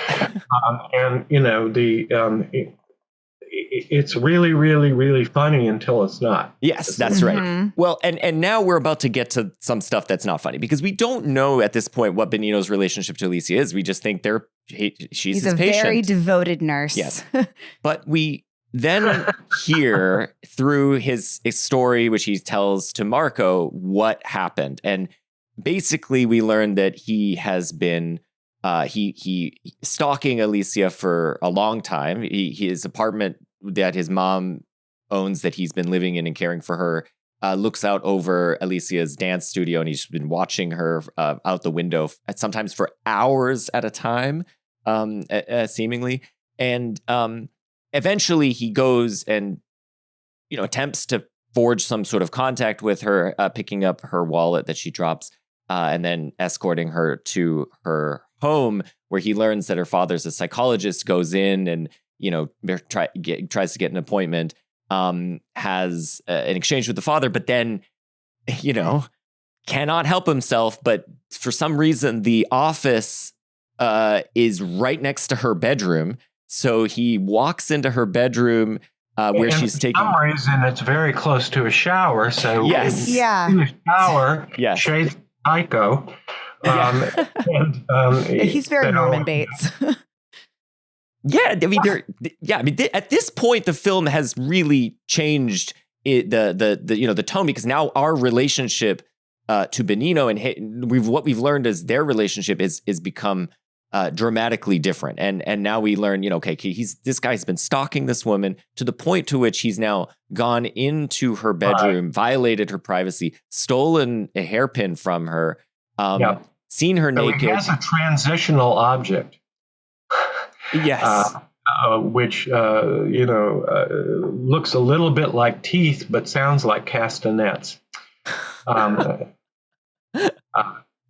It's really, really, really funny until it's not. Yes, that's right. Well, and now we're about to get to some stuff that's not funny, because we don't know at this point what Benigno's relationship to Alicia is. We just think she's his patient. He's a very devoted nurse. Yes. But we then hear through his story, which he tells to Marco, what happened. And basically we learn that he has been he stalking Alicia for a long time. His apartment that his mom owns, that he's been living in and caring for her, looks out over Alicia's dance studio, and he's been watching her out the window, sometimes for hours at a time, seemingly. And eventually he goes and, attempts to forge some sort of contact with her, picking up her wallet that she drops, and then escorting her to her home, where he learns that her father's a psychologist, goes in and, tries to get an appointment, has an exchange with the father, but then, cannot help himself. But for some reason, the office is right next to her bedroom. So he walks into her bedroom where she's taking. For some reason, it's very close to a shower. So yes, in the shower, shades psycho. He's very Norman Bates. At this point, the film has really changed the tone, because now our relationship to Benigno and what we've learned is their relationship is become dramatically different, and now we learn, this guy's been stalking this woman to the point to which he's now gone into her bedroom, violated her privacy, stolen a hairpin from her, seen her naked. He has a transitional object. Yes. Which looks a little bit like teeth, but sounds like castanets.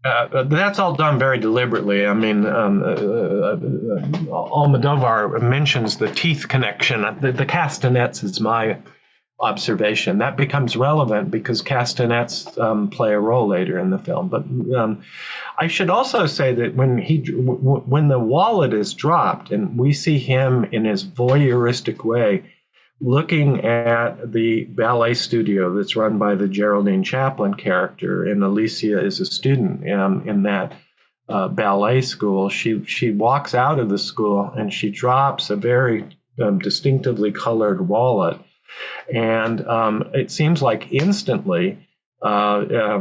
That's all done very deliberately. I mean, Almodovar mentions the teeth connection. The castanets is my observation. That becomes relevant because castanets play a role later in the film. But I should also say that when the wallet is dropped and we see him in his voyeuristic way looking at the ballet studio that's run by the Geraldine Chaplin character, and Alicia is a student in that ballet school, she walks out of the school and she drops a very distinctively colored wallet. And it seems like instantly that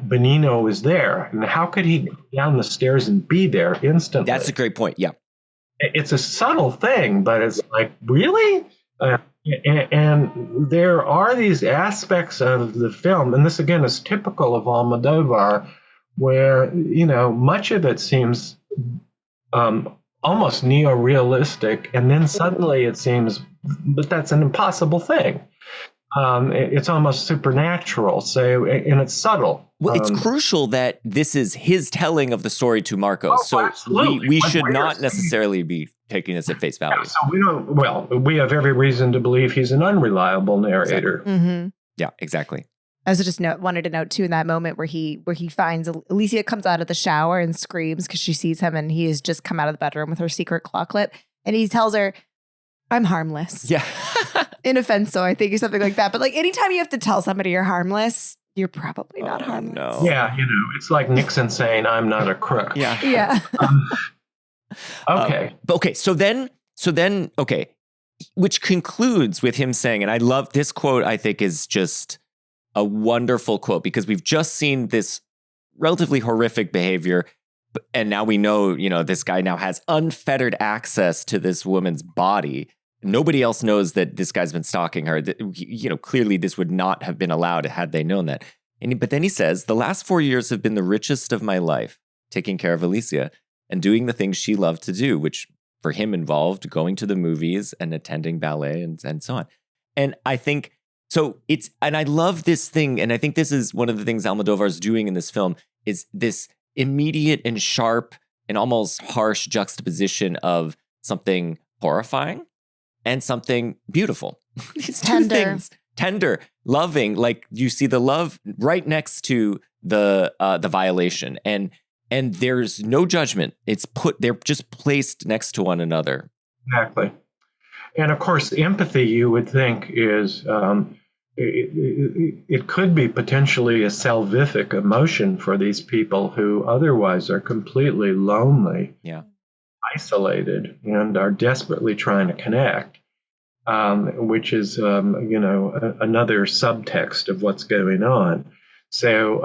Benigno was there. And how could he go down the stairs and be there instantly? That's a great point. Yeah. It's a subtle thing, but it's like, really? And there are these aspects of the film, and this again is typical of Almodovar, where, much of it seems almost neo-realistic, and then suddenly it seems, but that's an impossible thing. It's almost supernatural, and it's subtle. Well, it's crucial that this is his telling of the story to Marco. So absolutely. we should not necessarily be taking this at face value. Yeah, so we have every reason to believe he's an unreliable narrator. Exactly. Mm-hmm. Yeah, exactly. I also just wanted to note too, in that moment where he finds Alicia comes out of the shower and screams because she sees him, and he has just come out of the bedroom with her secret claw clip, and he tells her, "I'm harmless." Yeah. Inoffensive, I think, or something like that. But like anytime you have to tell somebody you're harmless, you're probably not harmless. No. Yeah, it's like Nixon saying, "I'm not a crook." Yeah. Yeah. Okay. So then, which concludes with him saying, and I love this quote, I think is just a wonderful quote, because we've just seen this relatively horrific behavior. And now we know, this guy now has unfettered access to this woman's body. Nobody else knows that this guy's been stalking her. Clearly this would not have been allowed had they known that. But then he says, "The last 4 years have been the richest of my life, taking care of Alicia and doing the things she loved to do," which for him involved going to the movies and attending ballet and so on. And I think, and I love this thing, and I think this is one of the things Almodovar's doing in this film, is this immediate and sharp and almost harsh juxtaposition of something horrifying and something beautiful. These two things. Tender, loving, like you see the love right next to the violation, and there's no judgment. They're just placed next to one another. Exactly. And of course, empathy, you would think, is it could be potentially a salvific emotion for these people who otherwise are completely lonely, isolated, and are desperately trying to connect, which is, another subtext of what's going on. So,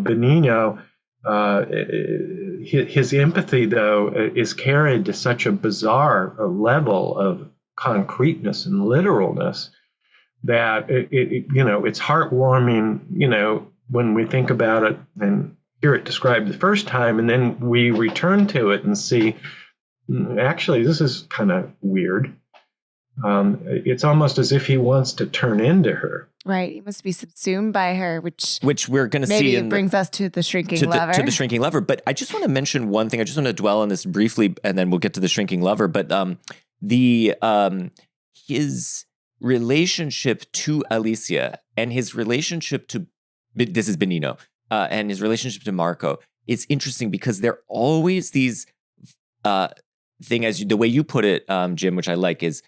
Benigno, his empathy, though, is carried to such a bizarre level of concreteness and literalness that it's heartwarming, when we think about it and hear it described the first time, and then we return to it and see, actually, this is kind of weird. It's almost as if he wants to turn into her. Right. He must be subsumed by her, which we're going to see. Maybe it brings us to the shrinking lover. To the shrinking lover. But I just want to mention one thing. I just want to dwell on this briefly, and then we'll get to the shrinking lover. But his relationship to Alicia and his relationship to, this is Benigno, and his relationship to Marco is interesting, because they're always these the way you put it, Jim, which I like, is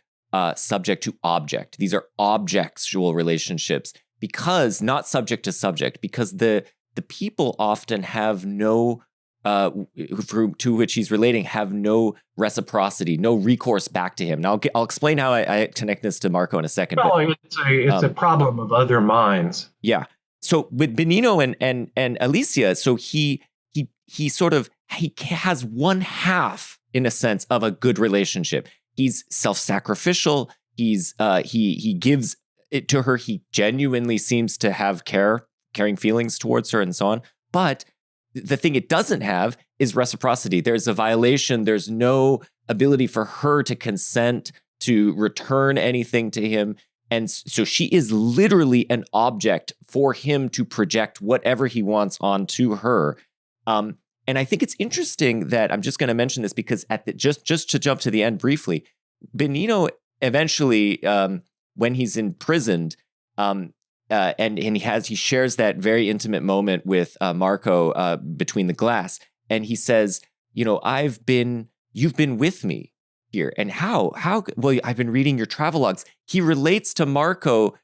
subject to object. These are objectual relationships, because not subject to subject, because the people often have no, to which he's relating, have no reciprocity, no recourse back to him. Now I'll explain how I connect this to Marco in a second. Well, it's a problem of other minds. Yeah. So with Benigno and Alicia, so he has one half, in a sense, of a good relationship. He's self-sacrificial. He gives it to her. He genuinely seems to have caring feelings towards her, and so on. But the thing it doesn't have is reciprocity. There's a violation. There's no ability for her to consent to return anything to him. And so she is literally an object for him to project whatever he wants onto her. And I think it's interesting that I'm just going to mention this, because just to jump to the end briefly, Benigno eventually, when he's imprisoned, and he shares that very intimate moment with Marco between the glass, and he says, you've been with me here, and how? Well, I've been reading your travelogues. He relates to Marco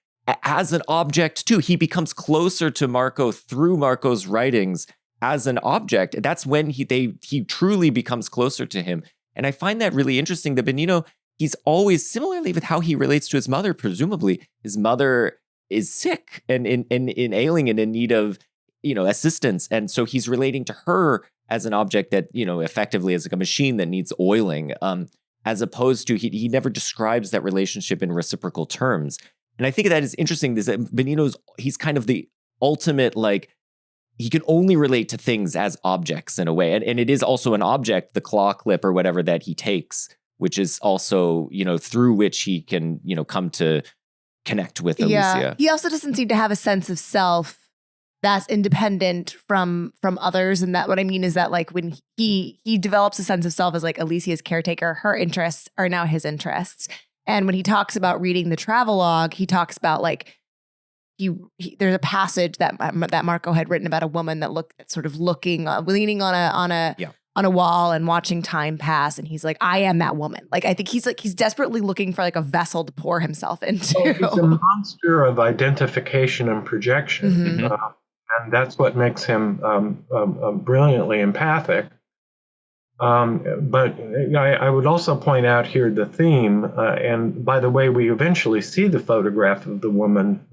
as an object too. He becomes closer to Marco through Marco's writings as an object. That's when he truly becomes closer to him. And I find that really interesting that Benigno, he's always, similarly with how he relates to his mother, presumably his mother is sick and in ailing and in need of, assistance. And so he's relating to her as an object that, effectively is like a machine that needs oiling, as opposed to he never describes that relationship in reciprocal terms. And I think that is interesting, is that he's kind of the ultimate, like, he can only relate to things as objects in a way. And it is also an object, the claw clip or whatever that he takes, which is also, through which he can, come to connect with Alicia. Yeah. He also doesn't seem to have a sense of self that's independent from others. And that what I mean is that, like, when he develops a sense of self as like Alicia's caretaker, her interests are now his interests. And when he talks about reading the travelogue, he talks about like, there's a passage that Marco had written about a woman that leaning on a wall and watching time pass. And he's like, I am that woman. Like, I think he's desperately looking for like a vessel to pour himself into. Well, he's a monster of identification and projection. Mm-hmm. And that's what makes him brilliantly empathic. But I would also point out here the theme. And by the way, we eventually see the photograph of the woman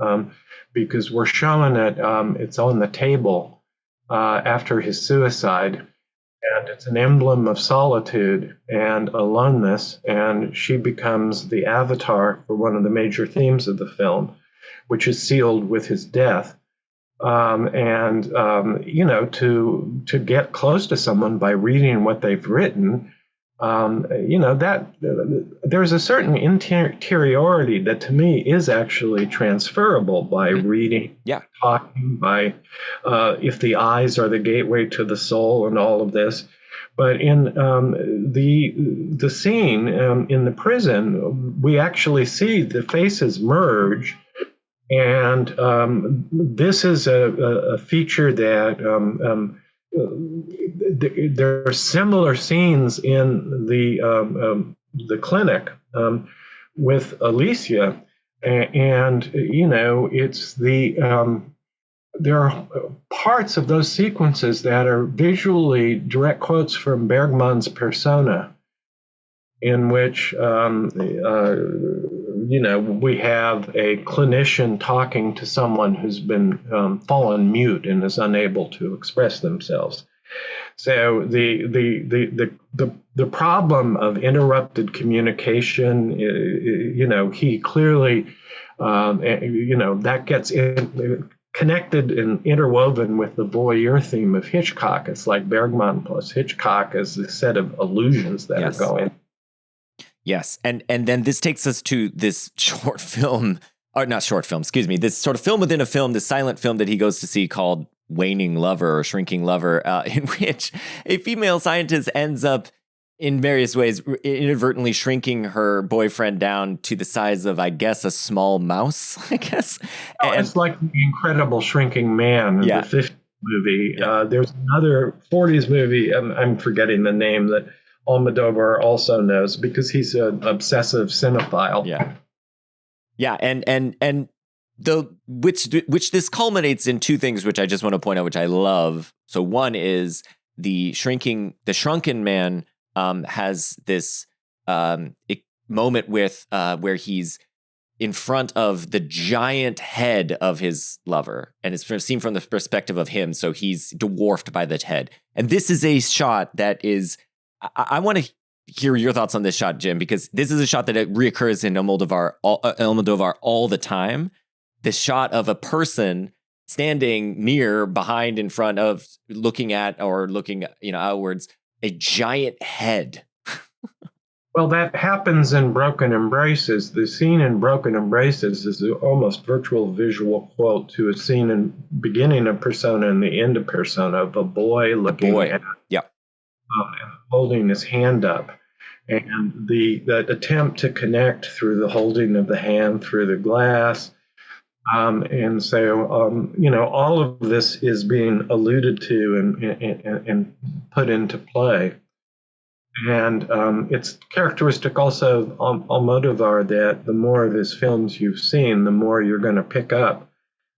because we're showing it. It's on the table after his suicide. And it's an emblem of solitude and aloneness. And she becomes the avatar for one of the major themes of the film, which is sealed with his death. To get close to someone by reading what they've written, that there's a certain interiority that to me is actually transferable by reading, talking, by if the eyes are the gateway to the soul and all of this. But in the scene in the prison, we actually see the faces merge. And this is a feature that there are similar scenes in the clinic with Alicia, and it's there are parts of those sequences that are visually direct quotes from Bergman's Persona, in which we have a clinician talking to someone who's been fallen mute and is unable to express themselves. So the problem of interrupted communication, he clearly, that gets connected and interwoven with the voyeur theme of Hitchcock. It's like Bergman plus Hitchcock as a set of illusions that are going. Yes. And then this takes us to this short film, or not short film, excuse me, this sort of film within a film, this silent film that he goes to see called Waning Lover or Shrinking Lover, in which a female scientist ends up in various ways inadvertently shrinking her boyfriend down to the size of, I guess, a small mouse, I guess. It's like The Incredible Shrinking Man in the 50s movie. There's another 40s movie, I'm forgetting the name, that Almodovar also knows because he's an obsessive cinephile. Yeah, and which this culminates in two things, which I just want to point out, which I love. So one is the shrunken man has this moment with where he's in front of the giant head of his lover, and it's seen from the perspective of him, so he's dwarfed by the head. And this is a shot that is. I want to hear your thoughts on this shot, Jim, because this is a shot that reoccurs in Almodovar all the time. This shot of a person standing near, behind, in front of, looking outwards, a giant head. Well, that happens in Broken Embraces. The scene in Broken Embraces is an almost virtual visual quote to a scene in beginning of Persona and the end of Persona of a boy looking at and holding his hand up. And the attempt to connect through the holding of the hand through the glass. And so, all of this is being alluded to and put into play. And it's characteristic also of Almodovar that the more of his films you've seen, the more you're going to pick up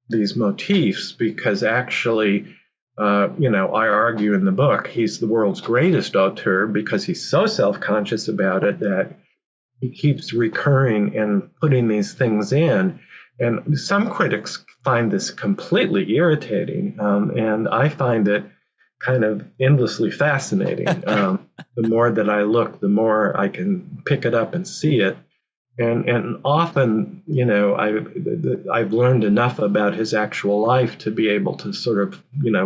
these motifs, because actually, I argue in the book, he's the world's greatest auteur because he's so self-conscious about it that he keeps recurring and putting these things in. And some critics find this completely irritating, and I find it kind of endlessly fascinating. The more that I look, the more I can pick it up and see it. And often, I've learned enough about his actual life to be able to sort of,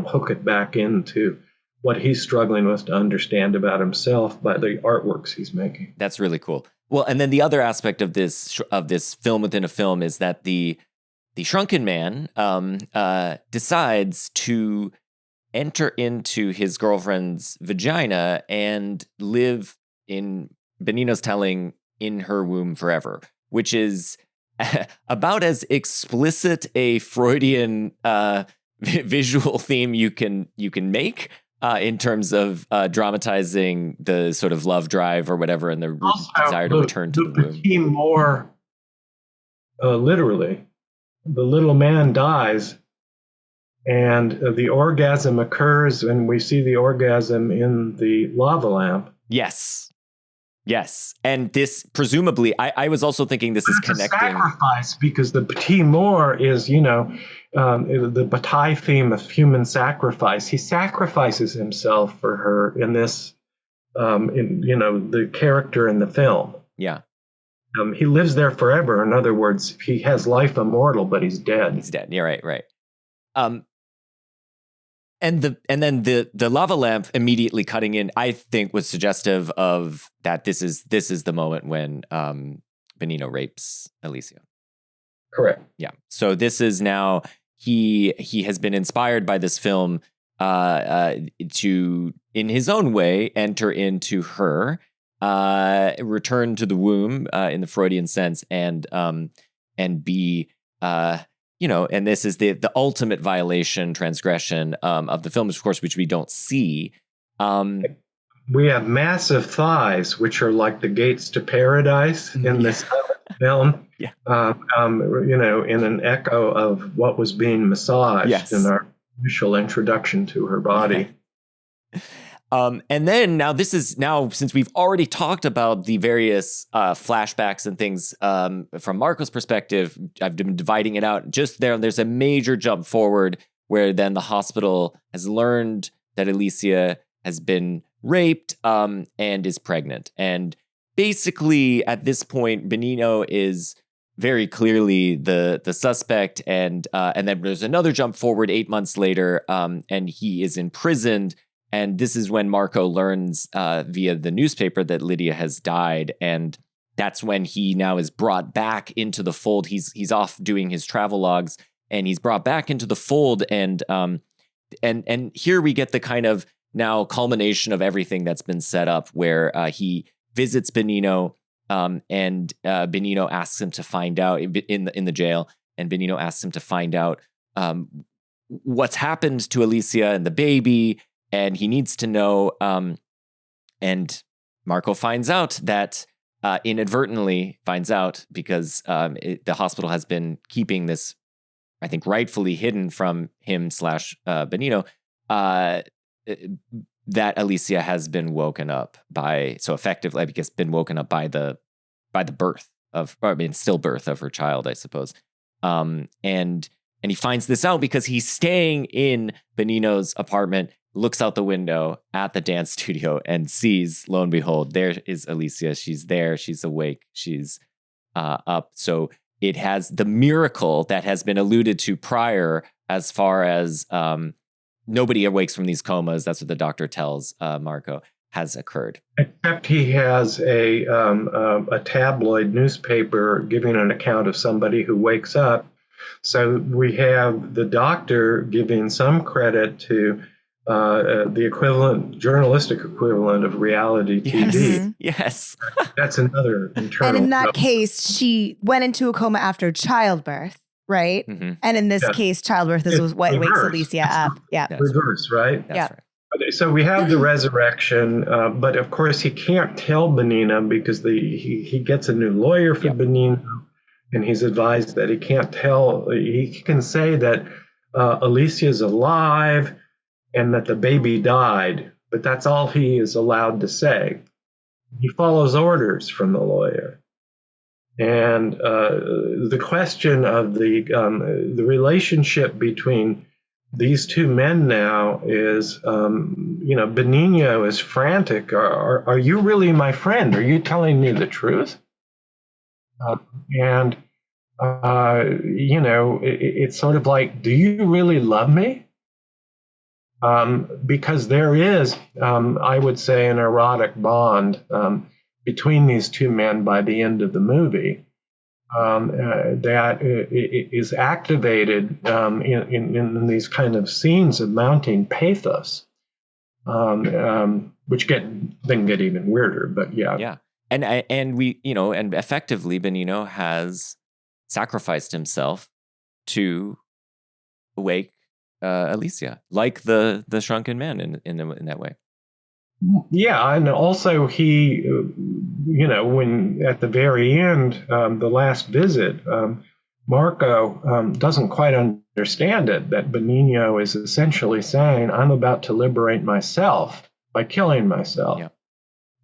hook it back into what he's struggling with to understand about himself by the artworks he's making. That's really cool. Well, and then the other aspect of this film within a film is that the shrunken man decides to enter into his girlfriend's vagina and live, in Benigno's telling, in her womb forever, which is about as explicit a Freudian visual theme you can make. In terms of dramatizing the sort of love drive or whatever, and the desire to return to the womb. Petit more, literally, the little man dies, and the orgasm occurs, and we see the orgasm in the lava lamp. Yes. And this, presumably, I was also thinking this is connecting. A sacrifice, because the petit mort is, the Bataille theme of human sacrifice. He sacrifices himself for her in this, the character in the film. Yeah. He lives there forever. In other words, he has life immortal, but he's dead. He's dead. Yeah, right. And then the lava lamp immediately cutting in, I think, was suggestive of that this is the moment when Benigno rapes Alicia. Correct. Yeah. So this is now he has been inspired by this film to, in his own way, enter into her, return to the womb in the Freudian sense, and be. And this is the ultimate violation, transgression of the film, of course, which we don't see. We have massive thighs, which are like the gates to paradise in this film. Yeah. In an echo of what was being massaged in our initial introduction to her body. And then since we've already talked about the various flashbacks and things from Marco's perspective, I've been dividing it out. Just there's a major jump forward where then the hospital has learned that Alicia has been raped and is pregnant. And basically at this point, Benigno is very clearly the suspect. And then there's another jump forward 8 months later, and he is imprisoned. And this is when Marco learns via the newspaper that Lydia has died, and that's when he now is brought back into the fold. He's off doing his travel logs, and he's brought back into the fold. And here we get the kind of now culmination of everything that's been set up, where he visits Benigno, and Benigno asks him to find out in the jail, and Benigno asks him to find out what's happened to Alicia and the baby. And he needs to know, and Marco finds out that, inadvertently finds out, because the hospital has been keeping this, I think, rightfully hidden from him / Benigno, that Alicia has been woken up by, so effectively, I guess, been woken up by the birth of, stillbirth of her child, I suppose. And he finds this out because he's staying in Benigno's apartment, looks out the window at the dance studio and sees, lo and behold, there is Alicia. She's there. She's awake. She's up. So it has the miracle that has been alluded to prior, as far as nobody awakes from these comas. That's what the doctor tells Marco, has occurred. Except he has a tabloid newspaper giving an account of somebody who wakes up. So we have the doctor giving some credit to the journalistic equivalent of reality TV. Yes. That's another internal. And in that case, she went into a coma after childbirth, right? Mm-hmm. And in this case, childbirth is what wakes Alicia up. Yeah. Reverse, right? That's right. So we have the resurrection, but of course he can't tell Benigno because he gets a new lawyer for Benigno, and he's advised that he can't tell. He can say that Alicia's alive and that the baby died, but that's all he is allowed to say. He follows orders from the lawyer. And the question of the relationship between these two men now is, Benigno is frantic. Are you really my friend? Are you telling me the truth? And it's sort of like, do you really love me? Because there is, I would say, an erotic bond between these two men by the end of the movie that is activated in these kind of scenes of mounting pathos, which then get even weirder. But yeah. Yeah. And we, and effectively Benigno has sacrificed himself to awake Alicia, like the shrunken man in that way. Yeah, and also he, when at the very end, the last visit, Marco doesn't quite understand it, that Benigno is essentially saying, I'm about to liberate myself by killing myself. Yeah.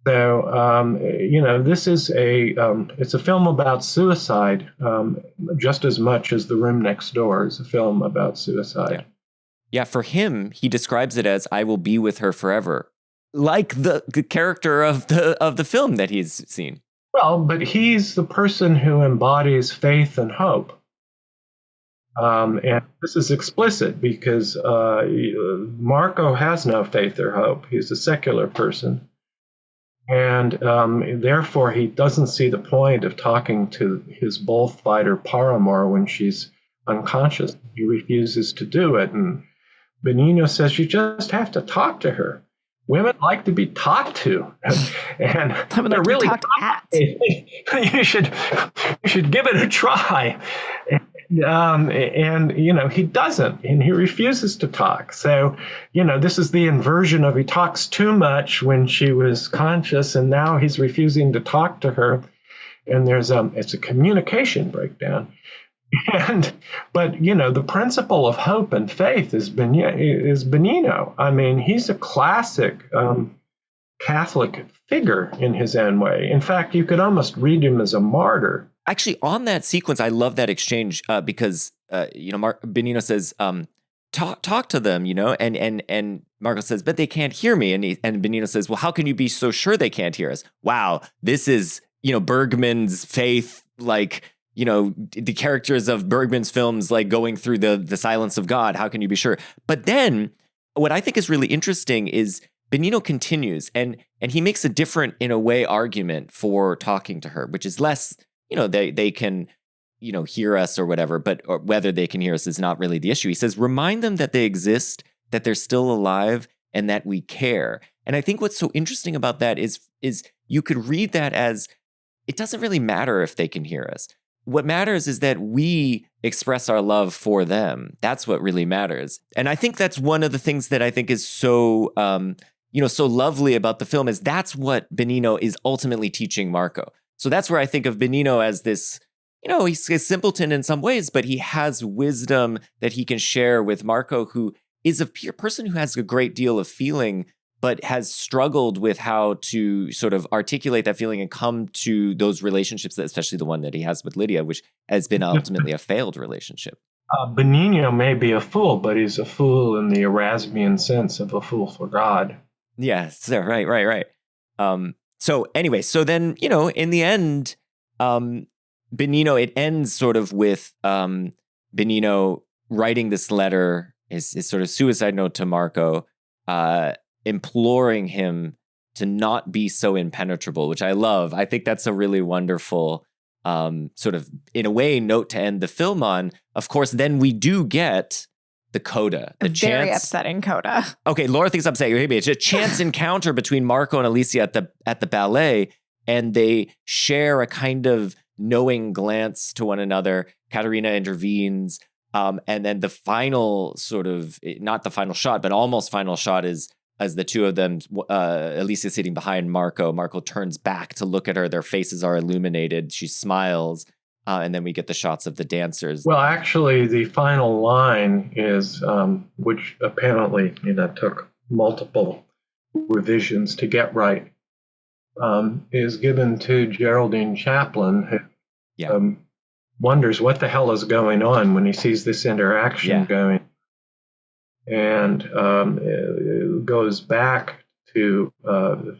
So, this is it's a film about suicide just as much as The Room Next Door is a film about suicide. Yeah, for him, he describes it as, I will be with her forever, like the character of the film that he's seen. Well, but he's the person who embodies faith and hope. And this is explicit because Marco has no faith or hope. He's a secular person. And therefore, he doesn't see the point of talking to his bullfighter paramour when she's unconscious. He refuses to do it. And Benigno says, you just have to talk to her. Women like to be talked to, and they're really you should give it a try. And he doesn't, and he refuses to talk. So, this is the inversion of he talks too much when she was conscious, and now he's refusing to talk to her. And it's a communication breakdown. But the principle of hope and faith is Benigno. I mean, he's a classic Catholic figure in his own way. In fact, you could almost read him as a martyr. Actually, on that sequence, I love that exchange because Benigno says, "Talk to them," and Marco says, "But they can't hear me," and Benigno says, "Well, how can you be so sure they can't hear us?" Wow, this is Bergman's faith, like. The characters of Bergman's films, like going through the silence of God. How can you be sure? But then what I think is really interesting is Benigno continues and he makes a different, in a way, argument for talking to her, which is less, they can, hear us or whatever, or whether they can hear us is not really the issue. He says, remind them that they exist, that they're still alive, and that we care. And I think what's so interesting about that is you could read that as, it doesn't really matter if they can hear us. What matters is that we express our love for them. That's what really matters. And I think that's one of the things that I think is so, so lovely about the film is that's what Benigno is ultimately teaching Marco. So that's where I think of Benigno as this, he's a simpleton in some ways, but he has wisdom that he can share with Marco, who is a person who has a great deal of feeling, but has struggled with how to sort of articulate that feeling and come to those relationships, especially the one that he has with Lydia, which has been ultimately a failed relationship. Benigno may be a fool, but he's a fool in the Erasmian sense of a fool for God. Yes, right. So anyway, so then, in the end, Benigno, it ends sort of with Benigno writing this letter, his sort of suicide note to Marco, imploring him to not be so impenetrable, which I love. I think that's a really wonderful sort of, in a way, note to end the film on. Of course, then we do get the coda. The very upsetting coda. Okay, Laura thinks I'm saying, maybe it's a chance encounter between Marco and Alicia at the ballet, and they share a kind of knowing glance to one another. Katerina intervenes, and then the final sort of, not the final shot, but almost final shot is as the two of them, Alicia sitting behind Marco. Marco turns back to look at her. Their faces are illuminated. She smiles. And then we get the shots of the dancers. Well, actually, the final line is, which apparently took multiple revisions to get right, is given to Geraldine Chaplin, who wonders what the hell is going on when he sees this interaction going, and goes back to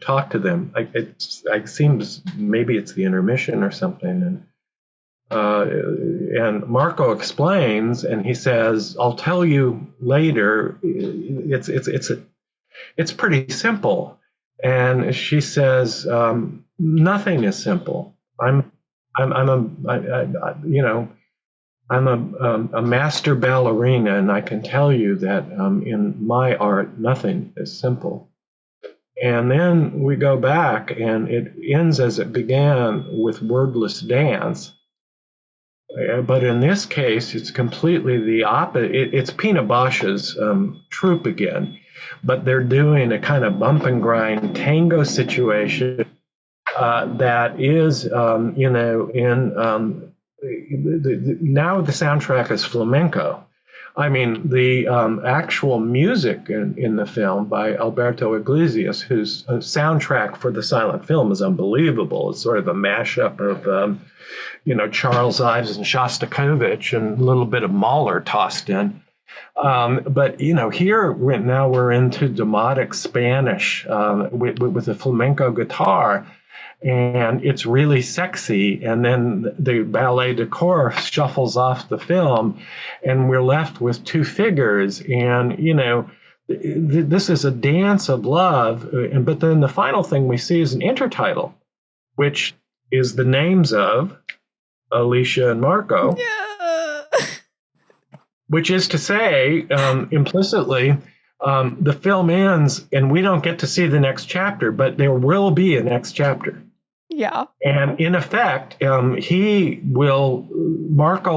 talk to them. It seems maybe it's the intermission or something, and Marco explains, and he says, "I'll tell you later. It's pretty simple." And she says, "Nothing is simple. I'm a master ballerina, and I can tell you that in my art, nothing is simple." And then we go back, and it ends as it began, with wordless dance. But in this case, it's completely the opposite. It's Pina Bausch's troupe again, but they're doing a kind of bump and grind tango situation that is, now the soundtrack is flamenco. I mean, the actual music in the film by Alberto Iglesias, whose soundtrack for the silent film is unbelievable. It's sort of a mashup of, Charles Ives and Shostakovich and a little bit of Mahler tossed in. But here we're into demotic Spanish with a flamenco guitar, and it's really sexy. And then the ballet de corps shuffles off the film, and we're left with two figures. And this is a dance of love. But then the final thing we see is an intertitle, which is the names of Alicia and Marco. Yeah. Which is to say, implicitly, the film ends and we don't get to see the next chapter, but there will be a next chapter. Yeah. And in effect, Marco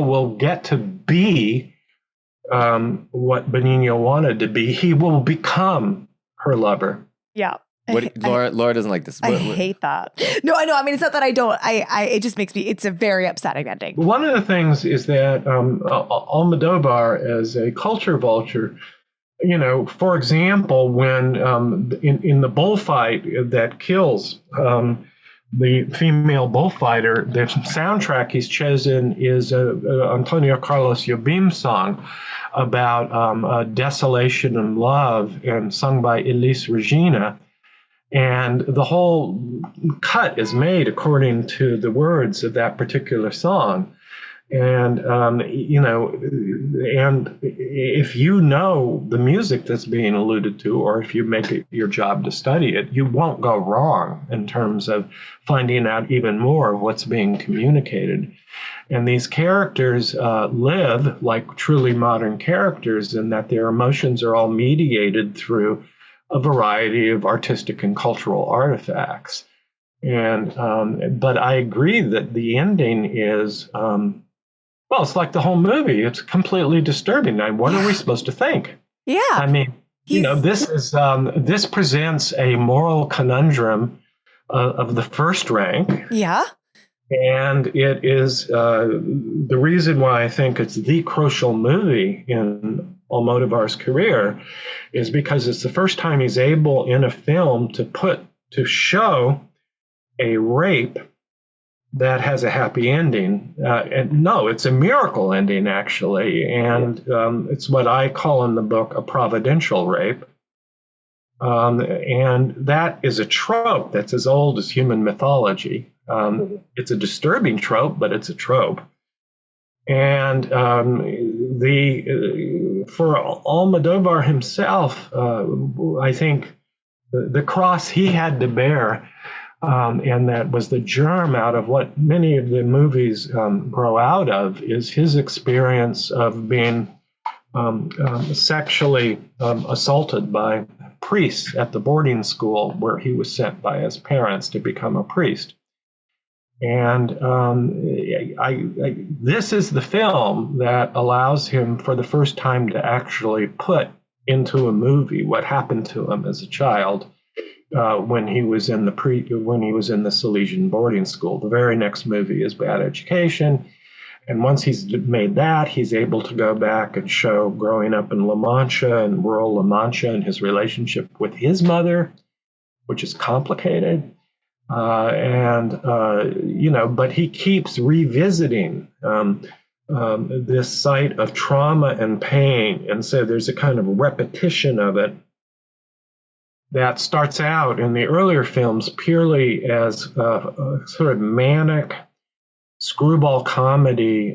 will get to be what Benigno wanted to be. He will become her lover. Yeah. Laura doesn't like this. I hate that. No, I know. I mean, it's not that I don't. It just makes me. It's a very upsetting ending. One of the things is that Almodovar, as a culture vulture, for example, when in the bullfight that kills the female bullfighter, the soundtrack he's chosen is Antonio Carlos Jobim's song about desolation and love, and sung by Elis Regina. And the whole cut is made according to the words of that particular song. And, and if you know the music that's being alluded to, or if you make it your job to study it, you won't go wrong in terms of finding out even more of what's being communicated. And these characters live like truly modern characters, in that their emotions are all mediated through a variety of artistic and cultural artifacts. And but I agree that the ending is, it's like the whole movie. It's completely disturbing. Now, what are we supposed to think? Yeah. I mean, this presents a moral conundrum of the first rank. Yeah. And it is the reason why I think it's the crucial movie in Almodovar's career, is because it's the first time he's able in a film to show a rape that has a happy ending. And no, it's a miracle ending, actually. And it's what I call in the book a providential rape. And that is a trope that's as old as human mythology. It's a disturbing trope, but it's a trope. And for Almodovar himself, I think the cross he had to bear, and that was the germ out of what many of the movies grow out of, is his experience of being sexually assaulted by priests at the boarding school where he was sent by his parents to become a priest. And this is the film that allows him for the first time to actually put into a movie what happened to him as a child when he was in the Silesian boarding school. The very next movie is Bad Education. And once he's made that, he's able to go back and show growing up in La Mancha and rural La Mancha and his relationship with his mother, which is complicated. But he keeps revisiting this site of trauma and pain. And so there's a kind of repetition of it that starts out in the earlier films purely as a sort of manic screwball comedy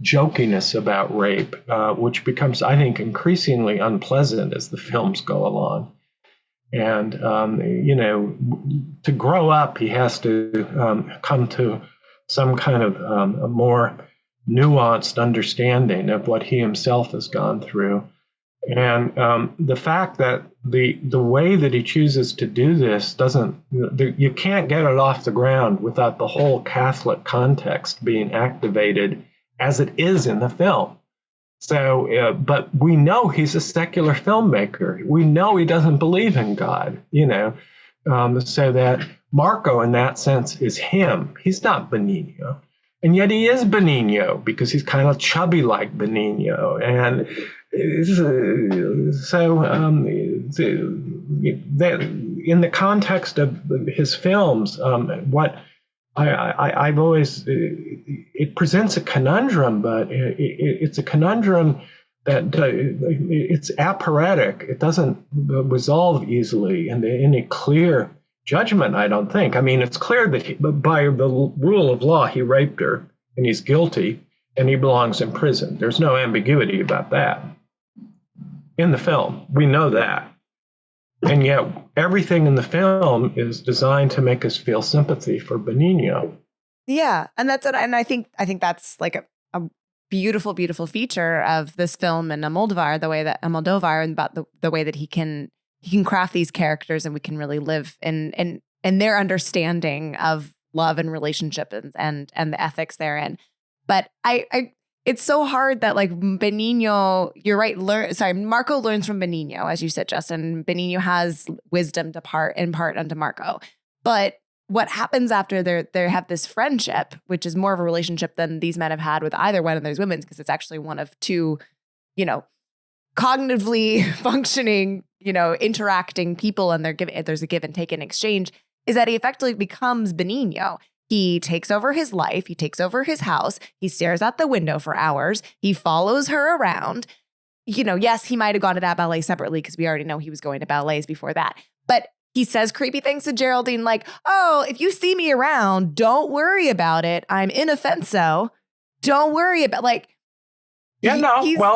jokiness about rape, which becomes, I think, increasingly unpleasant as the films go along. And, to grow up, he has to come to some kind of a more nuanced understanding of what he himself has gone through. And the fact that the way that he chooses to do this doesn't, you can't get it off the ground without the whole Catholic context being activated as it is in the film. So, but we know he's a secular filmmaker. We know he doesn't believe in God, so that Marco, in that sense, is him. He's not Benigno. And yet he is Benigno because he's kind of chubby like Benigno. And so in the context of his films, what I've always, it presents a conundrum, but it's a conundrum that it's apparatic. It doesn't resolve easily in any clear judgment, I don't think. I mean, it's clear that by the rule of law, he raped her and he's guilty and he belongs in prison. There's no ambiguity about that. In the film, we know that. And yet everything in the film is designed to make us feel sympathy for Benigno. Yeah. And I think that's like a beautiful, beautiful feature of this film and Almodovar, and about the way that he can craft these characters and we can really live in their understanding of love and relationship and the ethics therein. But it's so hard that like Benigno, you're right. Marco learns from Benigno, as you said, Justin. Benigno has wisdom to impart unto Marco. But what happens after they have this friendship, which is more of a relationship than these men have had with either one of those women, because it's actually one of two, cognitively functioning, interacting people, and there's a give and take in exchange, is that he effectively becomes Benigno. He takes over his life. He takes over his house. He stares out the window for hours. He follows her around. Yes, he might have gone to that ballet separately because we already know he was going to ballets before that. But he says creepy things to Geraldine like, oh, if you see me around, don't worry about it. I'm inoffenso. Don't worry about Well,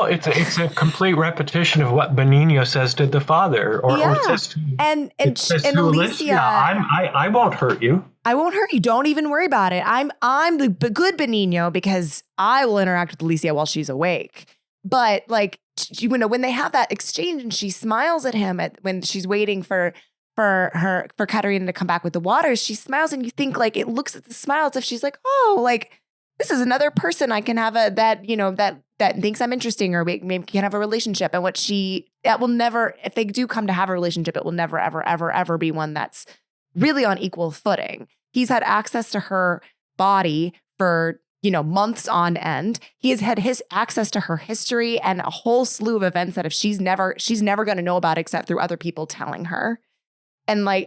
it's a complete repetition of what Benigno says to the father, or says to Alicia. I won't hurt you. I won't hurt you. Don't even worry about it. I'm the good Benigno because I will interact with Alicia while she's awake. But like, when they have that exchange and she smiles at him when she's waiting for Katerina to come back with the water, she smiles and you think like it looks at the smile as if she's like, oh, like this is another person I can have that thinks I'm interesting, or maybe can have a relationship. And that will never, if they do come to have a relationship, it will never, ever, ever, ever be one that's really on equal footing. Ne's had access to her body for, months on end. He has had his access to her history and a whole slew of events that if she's never going to know about except through other people telling her. And I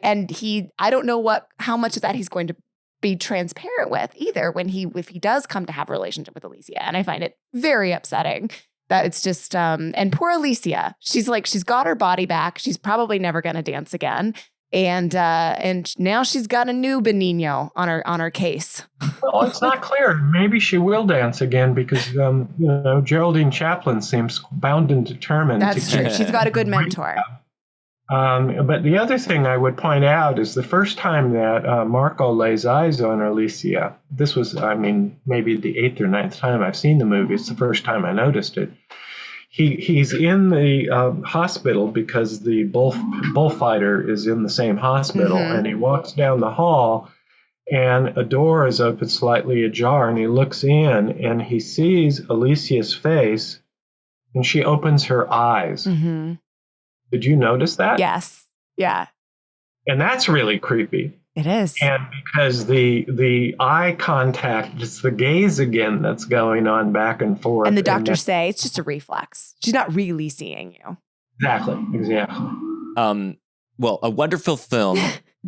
don't know how much of that he's going to be transparent with either if he does come to have a relationship with Alicia. And I find it very upsetting that it's just, and poor Alicia, she's got her body back. She's probably never going to dance again. And now she's got a new Benigno on her case. Well, it's not clear. Maybe she will dance again because, Geraldine Chaplin seems bound and determined. That's true. She's got a good mentor. But the other thing I would point out is the first time that Marco lays eyes on Alicia, this was, maybe the 8th or 9th time I've seen the movie. It's the first time I noticed it. He's in the hospital because the bullfighter is in the same hospital, and he walks down the hall and a door is open slightly ajar, and he looks in and he sees Alicia's face and she opens her eyes. Mm-hmm. Did you notice that? Yes. Yeah. And that's really creepy. It is. And because the eye contact, it's the gaze again that's going on back and forth. And the doctors say it's just a reflex. She's not really seeing you. Exactly. Well, a wonderful film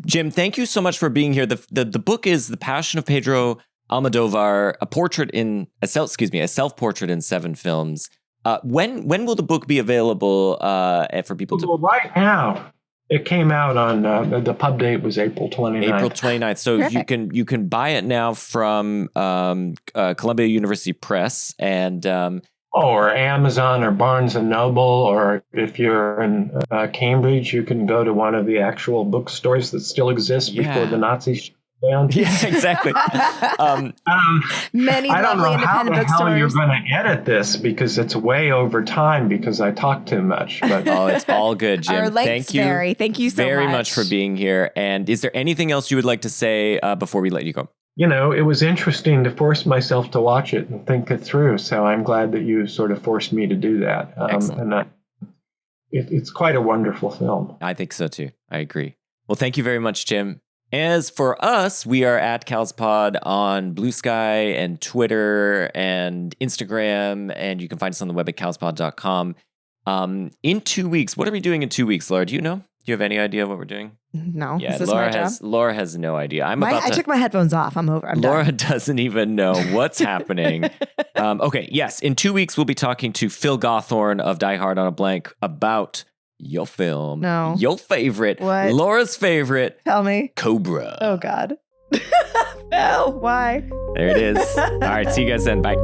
Jim, thank you so much for being here. The book is The Passion of Pedro Almodovar, a self-portrait in 7 films. When will the book be available for people to? Well, right now, it came out on the pub date was April 29th. April 29th. So you can buy it now from Columbia University Press and or Amazon or Barnes and Noble, or if you're in Cambridge, you can go to one of the actual bookstores that still exist before the Nazis shut down. Yeah, exactly. Many I don't lovely know how independent the hell you're bookstores. going to edit this because it's way over time because I talk too much. But Oh, it's all good, Jim. Our lengths vary. Thank you so very much. much for being here. And is there anything else you would like to say before we let you go? you know, it was interesting to force myself to watch it and think it through. So I'm glad that you sort of forced me to do that. And it's quite a wonderful film. I think so too. I agree. Well, thank you very much, Jim. As for us, we are at CalsPod on Blue Sky and Twitter and Instagram, and you can find us on the web at calspod.com. In 2 weeks, what are we doing in 2 weeks, Laura? Do you know? Do you have any idea what we're doing? No. Yeah, Is this Laura my job? Laura has no idea. I took my headphones off. I'm over. I'm Laura done. doesn't even know what's happening. Okay, yes. In 2 weeks, we'll be talking to Phil Gawthorne of Die Hard on a Blank about your film. No. Your favorite. What? Laura's favorite. Tell me. Cobra. Oh, God. Phil, why? There it is. All right, see you guys then. Bye.